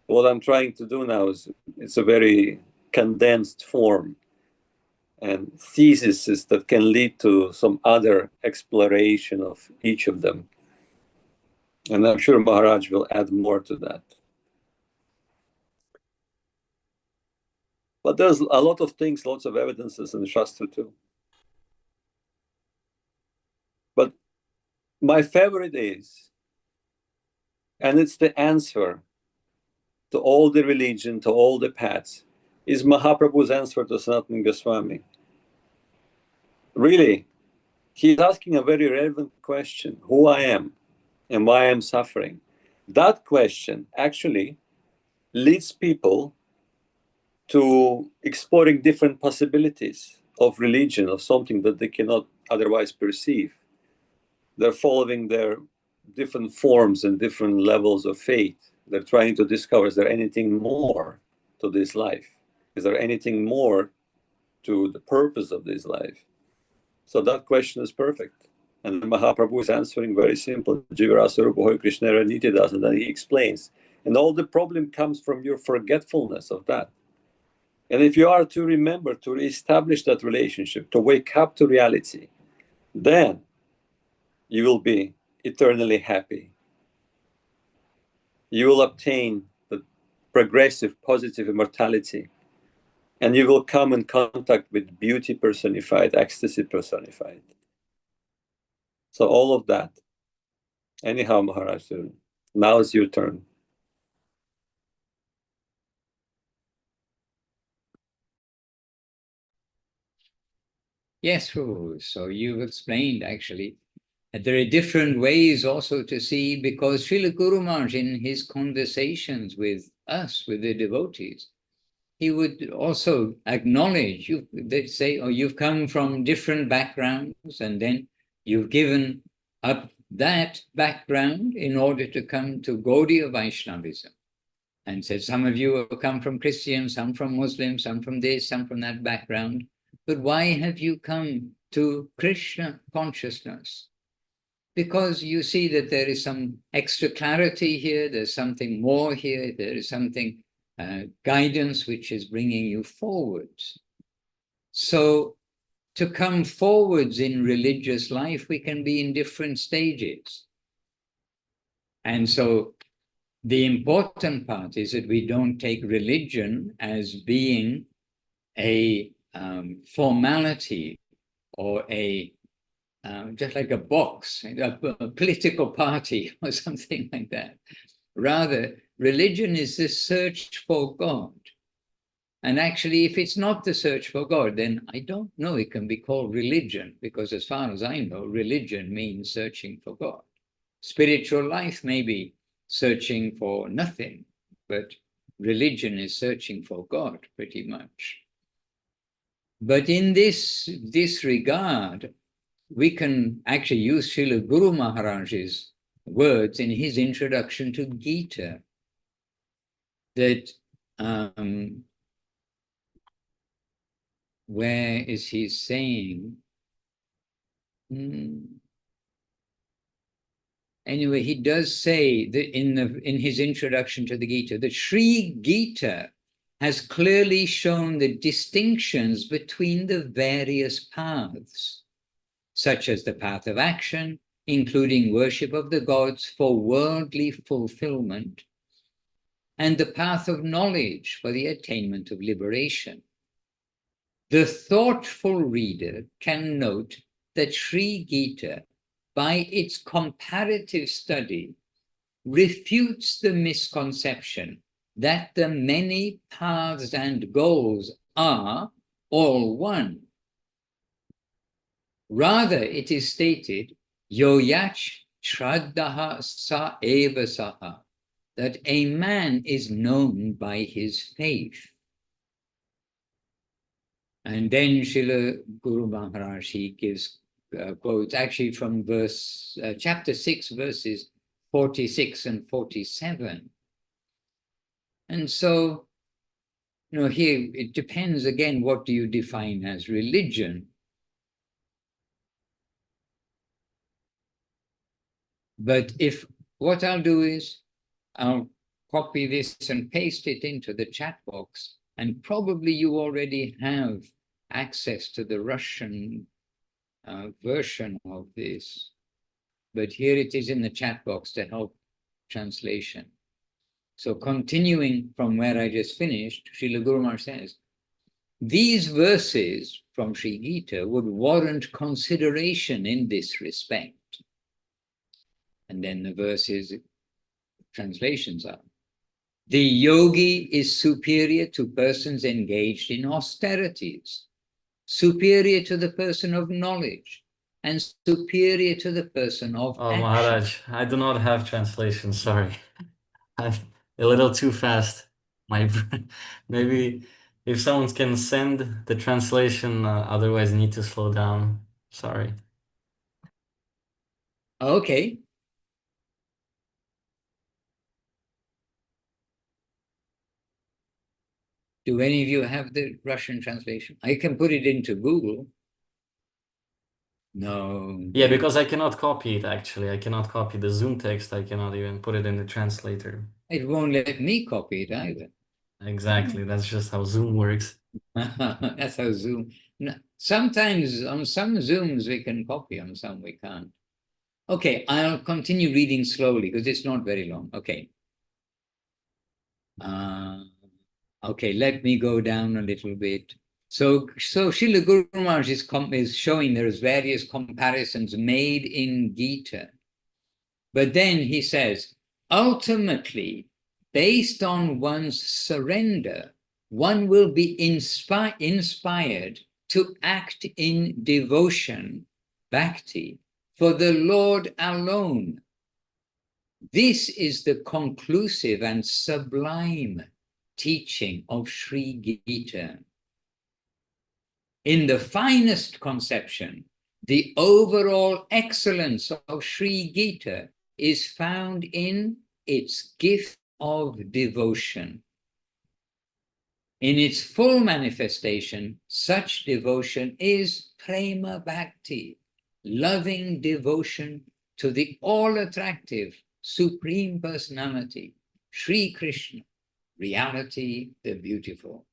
What I'm trying to do now is, it's a very condensed form and theses that can lead to some other exploration of each of them. And I'm sure Maharaj will add more to that. But there's a lot of things, lots of evidences in the Shastra too. But my favorite is, and it's the answer to all the religion, to all the paths, is Mahaprabhu's answer to Sanatana Goswami. Really, he's asking a very relevant question: who I am and why I'm suffering. That question actually leads people to exploring different possibilities of religion, of something that they cannot otherwise perceive. They're following their different forms and different levels of faith. They're trying to discover, is there anything more to this life? Is there anything more to the purpose of this life? So that question is perfect. And Mahaprabhu is answering very simple. Jivarasa Krishna Nityadas, and then he explains. And all the problem comes from your forgetfulness of that. And if you are to remember to reestablish that relationship, to wake up to reality, then you will be eternally happy. You will obtain the progressive positive immortality, and you will come in contact with beauty personified, ecstasy personified. So all of that. Anyhow, Maharaj, now it's your turn. Yes, Prabhu. So you've explained actually that there are different ways also to see, because Srila Guru Maharaj, in his conversations with us, with the devotees, he would also acknowledge, they'd say, oh, you've come from different backgrounds, and then you've given up that background in order to come to Gaudiya Vaishnavism. And said, some of you have come from Christian, some from Muslim, some from this, some from that background. But why have you come to Krishna consciousness? Because you see that there is some extra clarity here, there's something more here, there is something, guidance which is bringing you forwards. So to come forwards in religious life, we can be in different stages. And so the important part is that we don't take religion as being a formality or a just like a box, a political party or something like that. Rather, religion is the search for God. And actually, if it's not the search for God, then I don't know it can be called religion, because as far as I know, religion means searching for God. Spiritual life may be searching for nothing, but religion is searching for God pretty much. But in this regard, we can actually use Srila Guru Maharaj's words in his introduction to Gita, that where is he saying? Anyway, he does say that in his introduction to the Gita, that Sri Gita has clearly shown the distinctions between the various paths, such as the path of action, including worship of the gods for worldly fulfillment, and the path of knowledge for the attainment of liberation. The thoughtful reader can note that Sri Gita, by its comparative study, refutes the misconception that the many paths and goals are all one. Rather, it is stated, yoyach shraddhaha sa eva saha, that a man is known by his faith. And then Srila Guru Maharaj, he gives quotes actually from chapter 6, verses 46 and 47. And so, here it depends again, what do you define as religion? But what I'll do is, I'll copy this and paste it into the chat box, and probably you already have access to the Russian version of this. But here it is in the chat box to help translation. So continuing from where I just finished, Srila Guru Maharaj says, these verses from Sri Gita would warrant consideration in this respect. And then the verses, translations are, the yogi is superior to persons engaged in austerities, superior to the person of knowledge, and superior to the person of action. Maharaj, I do not have translation, sorry. I'm a little too fast. Maybe if someone can send the translation, otherwise need to slow down. Sorry. Okay. Do any of you have the Russian translation? I can put it into Google. No. Yeah, because I cannot copy it, actually. I cannot copy the Zoom text. I cannot even put it in the translator. It won't let me copy it either. Exactly. That's just how Zoom works. That's how Zoom... No, sometimes on some Zooms we can copy, on some we can't. Okay, I'll continue reading slowly because it's not very long. Okay. Okay, let me go down a little bit. So Srila Guru Maharaj is showing there's various comparisons made in Gita. But then he says, ultimately, based on one's surrender, one will be inspired to act in devotion, bhakti, for the Lord alone. This is the conclusive and sublime teaching of Sri Gita. In the finest conception, the overall excellence of Sri Gita is found in its gift of devotion. In its full manifestation, such devotion is prema bhakti, loving devotion to the all-attractive Supreme Personality, Sri Krishna, reality, the beautiful.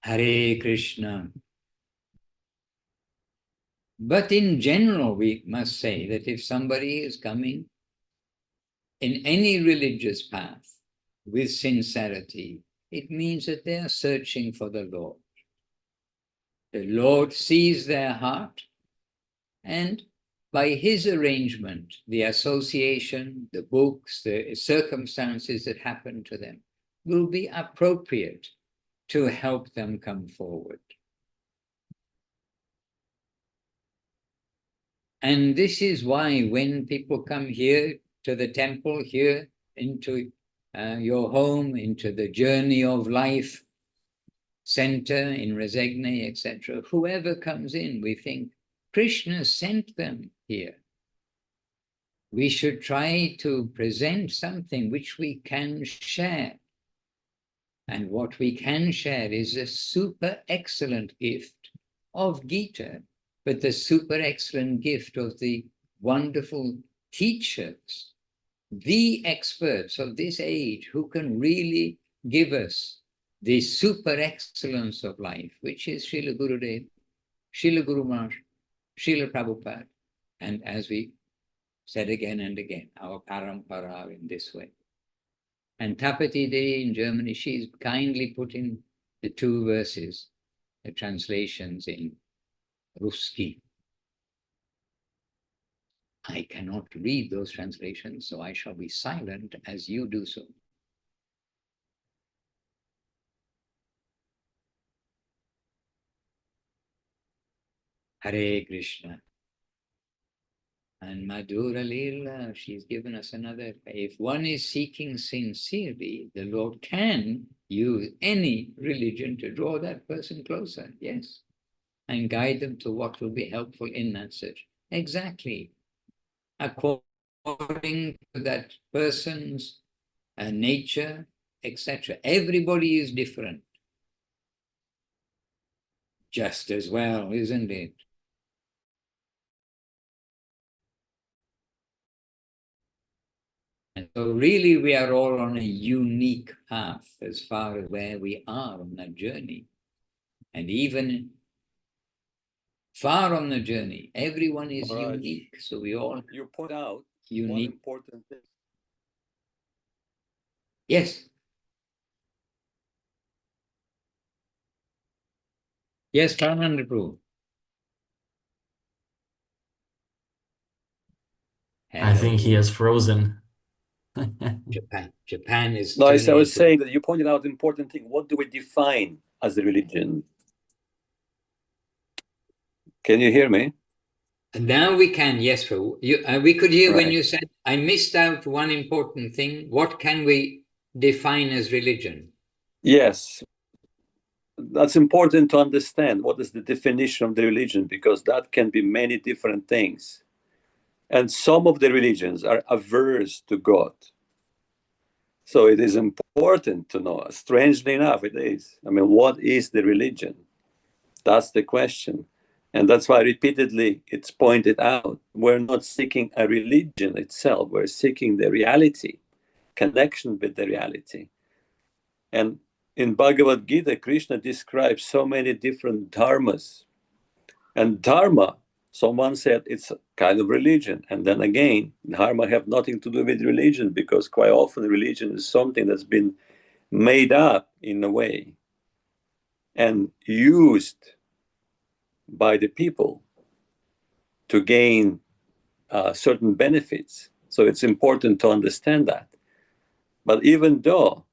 Hare Krishna. But in general, we must say that if somebody is coming in any religious path with sincerity, it means that they are searching for the Lord. The Lord sees their heart, and by his arrangement, the association, the books, the circumstances that happen to them will be appropriate to help them come forward. And this is why when people come here to the temple, here into your home, into the journey of life center in Resegne, etc., whoever comes in, we think Krishna sent them here. We should try to present something which we can share. And what we can share is a super excellent gift of Gita, but the super excellent gift of the wonderful teachers, the experts of this age who can really give us the super excellence of life, which is Srila Gurudev, Srila Guru Maharaj, Srila Prabhupada, and as we said again and again, our parampara in this way. And Tapati Day in Germany, she's kindly put in the 2 verses, the translations in Ruski. I cannot read those translations, so I shall be silent as you do so. Hare Krishna. And Madhura Leela, she's given us another. If one is seeking sincerely, the Lord can use any religion to draw that person closer, yes, and guide them to what will be helpful in that search. Exactly. According to that person's nature, etc. Everybody is different. Just as well, isn't it? And so really we are all on a unique path as far as where we are on that journey. And even far on the journey, everyone is Maharaj, unique. So we all you point out unique. one important thing. Yes. Yes, Paramanda Prabhu. I think he has frozen. Japan is. No, I was saying that you pointed out an important thing. What do we define as a religion? Can you hear me? Now we can, yes, Prabhu. We could hear Right. when you said, I missed out one important thing. What can we define as religion? Yes. That's important to understand. What is the definition of the religion? Because that can be many different things. And some of the religions are averse to God. So it is important to know. Strangely enough, it is. I mean, what is the religion? That's the question. And that's why repeatedly it's pointed out. We're not seeking a religion itself. We're seeking the reality, connection with the reality. And in Bhagavad Gita, Krishna describes so many different dharmas. And dharma, someone said it's a kind of religion. And then again, dharma have nothing to do with religion, because quite often religion is something that's been made up in a way and used by the people to gain certain benefits. So it's important to understand that. But even though,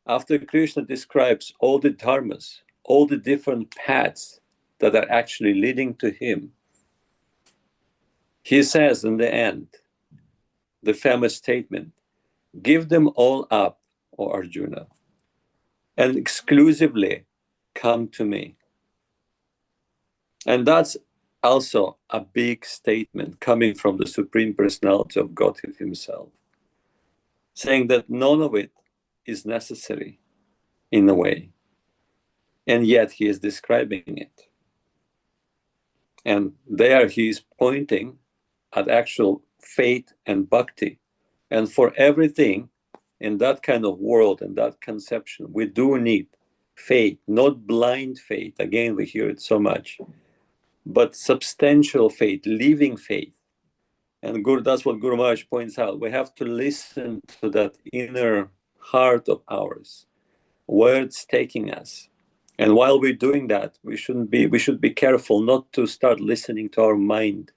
after Krishna describes all the dharmas, all the different paths that are actually leading to him, he says in the end, the famous statement, give them all up, O Arjuna, and exclusively come to me. And that's also a big statement coming from the Supreme Personality of Godhead himself, saying that none of it is necessary in a way, and yet he is describing it. And there he is pointing at actual faith and bhakti. And for everything in that kind of world and that conception, we do need faith, not blind faith. Again, we hear it so much, but substantial faith, living faith. And that's what Guru Maharaj points out. We have to listen to that inner heart of ours, where it's taking us. And while we're doing that, we should be careful not to start listening to our mind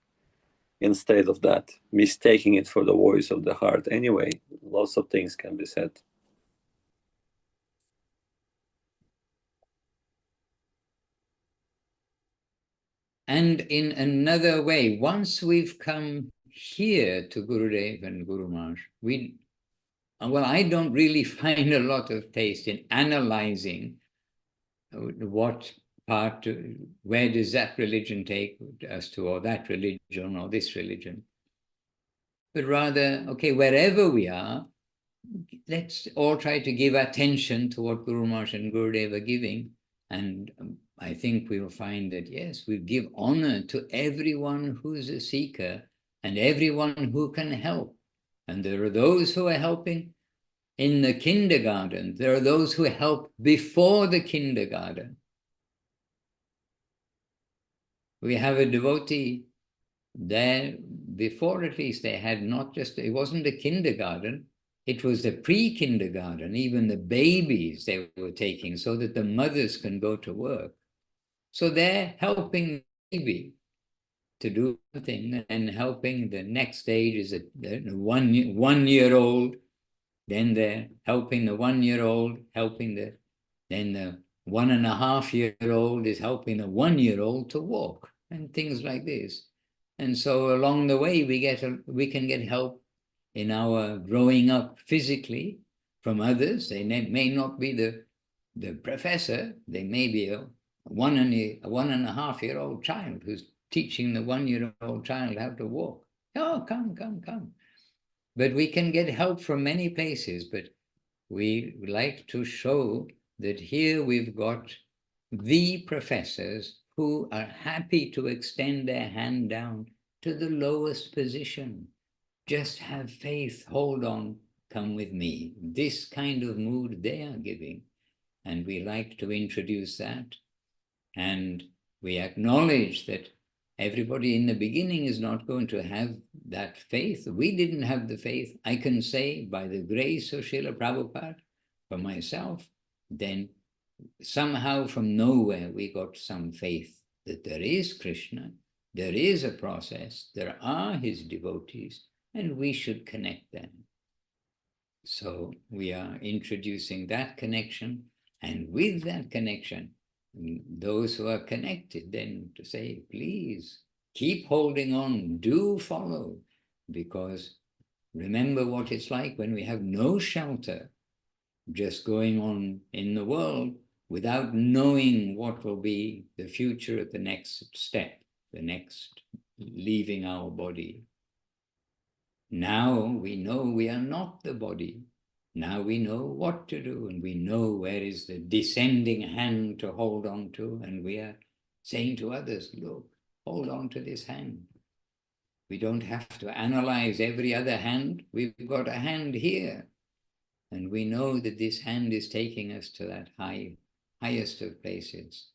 instead of that, mistaking it for the voice of the heart. Anyway, lots of things can be said. And in another way, once we've come here to Gurudev and Guru Maharaj, I don't really find a lot of taste in analyzing what part, where does that religion take us to, or that religion, or this religion? But rather, okay, wherever we are, let's all try to give attention to what Guru Maharaj and Gurudev are giving. And I think we will find that, yes, we give honor to everyone who's a seeker and everyone who can help. And there are those who are helping in the kindergarten. There are those who help before the kindergarten. We have a devotee there, before at least they had not just, it wasn't a kindergarten, it was the pre-kindergarten, even the babies they were taking so that the mothers can go to work. So they're helping the baby to do something, and helping the next stage is a 1 year old, then they're helping the 1 year old, helping then the 1.5 year old is helping the 1 year old to walk, and things like this. And so along the way, we can get help in our growing up physically from others. They may not be the professor. They may be a 1.5 year old child who's teaching the 1 year old child how to walk. Oh, come. But we can get help from many places. But we like to show that here we've got the professors who are happy to extend their hand down to the lowest position. Just have faith, hold on, come with me. This kind of mood they are giving. And we like to introduce that. And we acknowledge that everybody in the beginning is not going to have that faith. We didn't have the faith. I can say by the grace of Srila Prabhupada, for myself, then somehow from nowhere we got some faith that there is Krishna, there is a process, there are his devotees, and we should connect them. So we are introducing that connection, and with that connection, those who are connected then to say, please, keep holding on, do follow, because remember what it's like when we have no shelter, just going on in the world without knowing what will be the future at the next step, the next leaving our body. Now we know we are not the body. Now we know what to do, and we know where is the descending hand to hold on to, and we are saying to others, look, hold on to this hand. We don't have to analyze every other hand. We've got a hand here, and we know that this hand is taking us to that highest of places.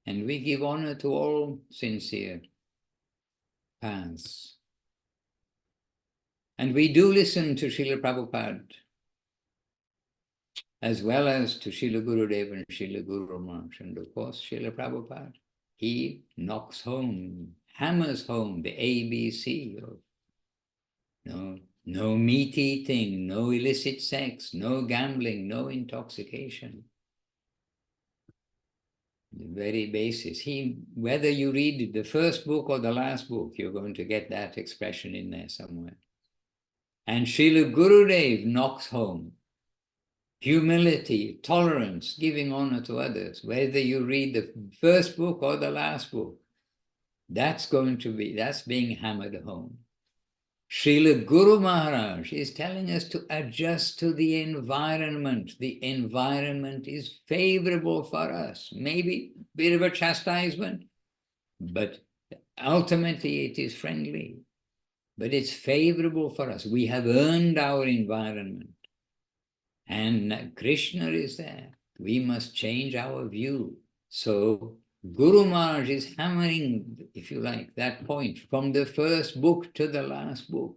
And we give honor to all sincere paths. And we do listen to Srila Prabhupada, as well as to Srila Gurudev and Srila Guru Maharaj. And of course, Srila Prabhupada, he knocks home, hammers home the ABC of no meat eating, no illicit sex, no gambling, no intoxication. The very basis. Whether you read the first book or the last book, you're going to get that expression in there somewhere. And Srila Gurudev knocks home humility, tolerance, giving honor to others. Whether you read the first book or the last book, that's being hammered home. Srila Guru Maharaj is telling us to adjust to the environment. The environment is favorable for us. Maybe a bit of a chastisement, but ultimately it is friendly. But it's favorable for us. We have earned our environment. And Krishna is there. We must change our view. So Guru Maharaj is hammering, if you like, that point from the first book to the last book.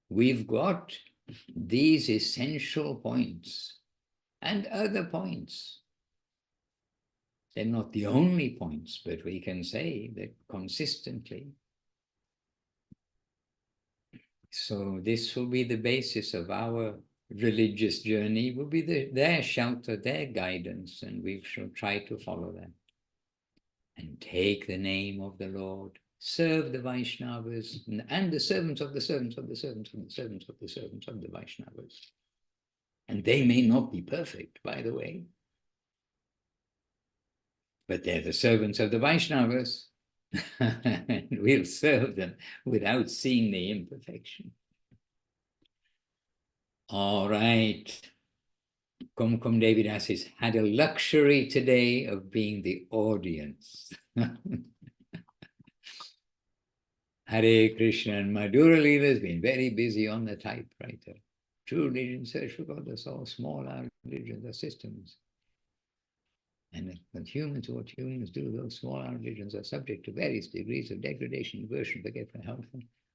We've got these essential points and other points. They're not the only points, but we can say that consistently. So this will be the basis of our religious journey, will be their shelter, their guidance, and we shall try to follow them. And take the name of the Lord, serve the Vaishnavas, and the servants of the servants of the servants of the servants of the servants of the Vaishnavas. And they may not be perfect, by the way. but they're the servants of the Vaishnavas. And we'll serve them without seeing the imperfection. All right. Kumkum Devidas has had a luxury today of being the audience. Hare Krishna and Madhura Leela has been very busy on the typewriter. True religion, search for God, that's all small religions are systems. And what humans do, those small religions are subject to various degrees of degradation, inversion, forgetful,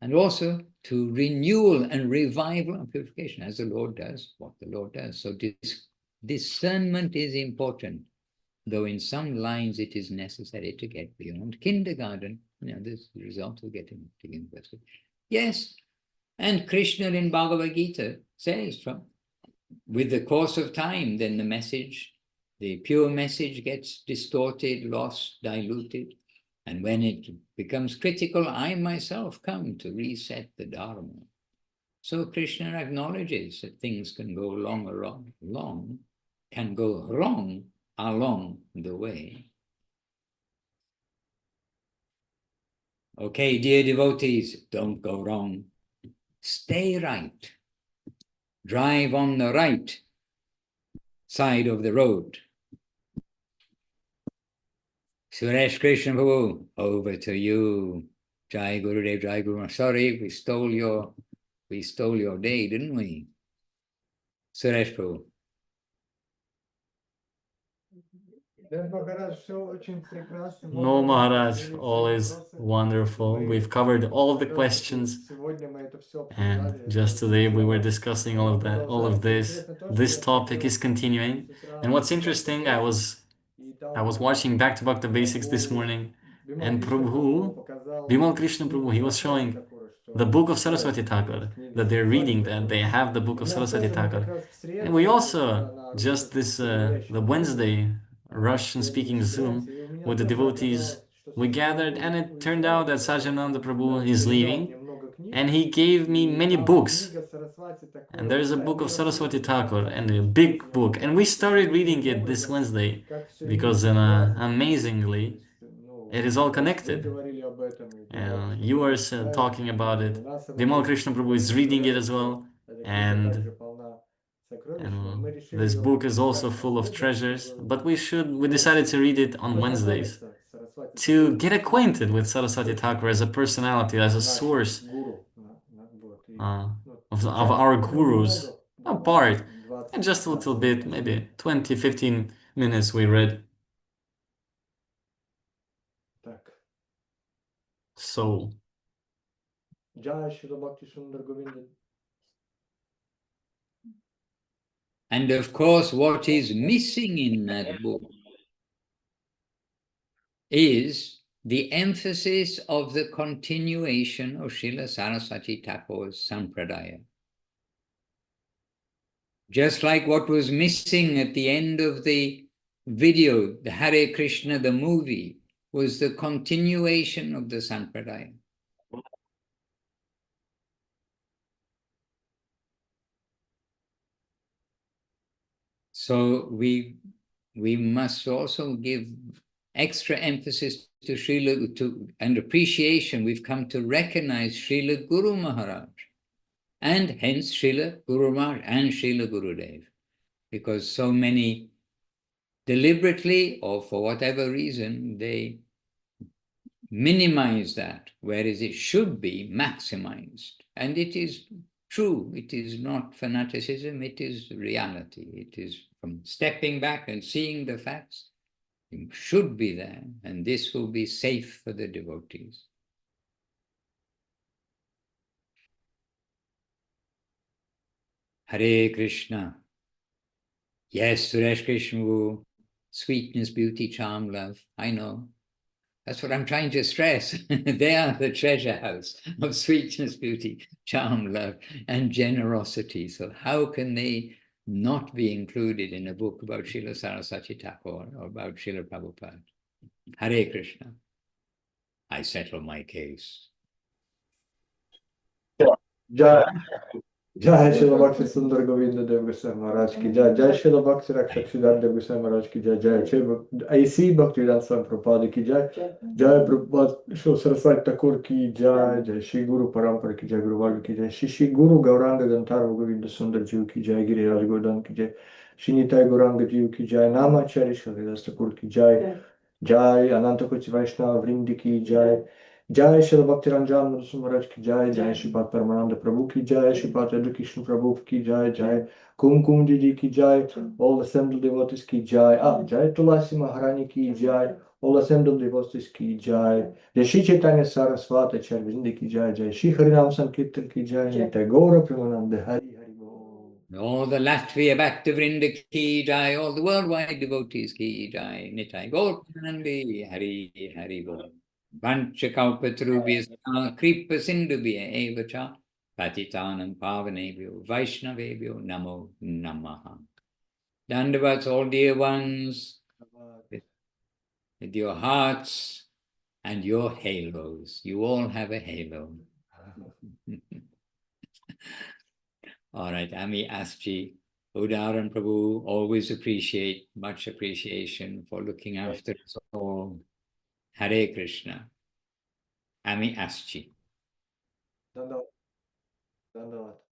and also to renewal and revival and purification, as the Lord does, what the Lord does. So discernment is important, though in some lines it is necessary to get beyond kindergarten. This is the result of getting to university. Yes, and Krishna in Bhagavad Gita says, with the course of time, then the message, the pure message gets distorted, lost, diluted. And when it becomes critical, I myself come to reset the Dharma. So Krishna acknowledges that things can go wrong along the way. Okay, dear devotees, don't go wrong. Stay right. Drive on the right side of the road. Suresh Krishna Prabhu, over to you. Jai Gurudev, Jai Guru. Sorry, we stole your day, didn't we? Suresh Prabhu. No, Maharaj, all is wonderful. We've covered all the questions, and just today we were discussing all of this. This topic is continuing, and what's interesting, I was watching Back to Back the Basics this morning, and Bimal Krishna Prabhu, he was showing the book of Saraswati Thakur, that they're reading, that they have the book of Saraswati Thakur. And we also, just this, the Wednesday, Russian-speaking Zoom with the devotees, we gathered, and it turned out that Sajananda Prabhu is leaving, and he gave me many books. And there's a book of Saraswati Thakur, and a big book, and we started reading it this Wednesday, because amazingly, it is all connected. You were talking about it. Bimal Krishna Prabhu is reading it as well, and this book is also full of treasures. But we decided to read it on Wednesdays to get acquainted with Saraswati Thakur as a personality, as a source of our gurus, a part, and just a little bit, maybe 20-15 minutes we read. So, and of course, what is missing in that book is the emphasis of the continuation of Srila Saraswati Thakur's Sampradaya. Just like what was missing at the end of the video, the Hare Krishna, the movie, was the continuation of the Sampradaya. So we must also give extra emphasis to Srila, and appreciation. We've come to recognize Srila Guru Maharaj, and hence Srila Guru Maharaj and Srila Gurudev, because so many deliberately or for whatever reason, they minimize that, whereas it should be maximized. And it is true, it is not fanaticism, it is reality. It is from stepping back and seeing the facts. It should be there, and this will be safe for the devotees. Hare Krishna. Yes, Suresh Krishna, sweetness, beauty, charm, love. I know. That's what I'm trying to stress. They are the treasure house of sweetness, beauty, charm, love, and generosity. So how can they not be included in a book about Srila Saraswati Thakur or about Srila Prabhupada? Hare Krishna. I settle my case. Jai Jai Srila Bhakti Sundar Govinda Dev Goswami Maharaj ki Jai. Jai Srila Bhakti Rakshak Siddhartha Dev Goswami Maharaj ki Jai. Jai AC Bhaktivedanta Swami Prabhupada ki Jai. Jai Prabhupada Srila Saraswati Thakur ki Jai. Jai Shri Guru Parampara ki Jai. Guru Varga ki Jai. Shri Guru Gauranga Gantara Govinda Sundar Jiv ki Jai. Giri Raj Godam ki Jai. Shri Nitai Gauranga Jiv ki Jai. Namacharya Srila Vidas Thakur ki Jai. Jai Ananta Koti Vaishnava Vrindi ki Jai. Jai Srila Bhakti Ranjan Madhusudan Maharaj ki Jai. Jai Sripad Paramananda Prabhu ki Jai. Sripad Education Prabhu ki Jai. Jai Kum Didi ki Jai. All assembled devotees ki Jai. Jai Tulasi Maharani ki Jai. All assembled devotees ki Jai. Jai Shri Chaitanya Saraswati Charvindi ki Jai. Jai Shri Harinam Sankirtan ki Jai. Nitai Gaura Premananda Hari Hari Bol. All the Latvia Bhakti Vrinda ki Jai, all the worldwide devotees ki Jai, Nitai Gaurpanandi, Hari Hari Bol. Vanchakalpatarubhyascha kripa sindhubhya evacha patitanam pavanebhyo Vaishnavebhyo namo namaha. Dandavats, all dear ones, with your hearts and your halos. You all have a halo. All right, Ami Asji, Udaran Prabhu, always appreciate, much appreciation for looking after us all. Hare Krishna. Ami Asji. Dandavat. Dandavat.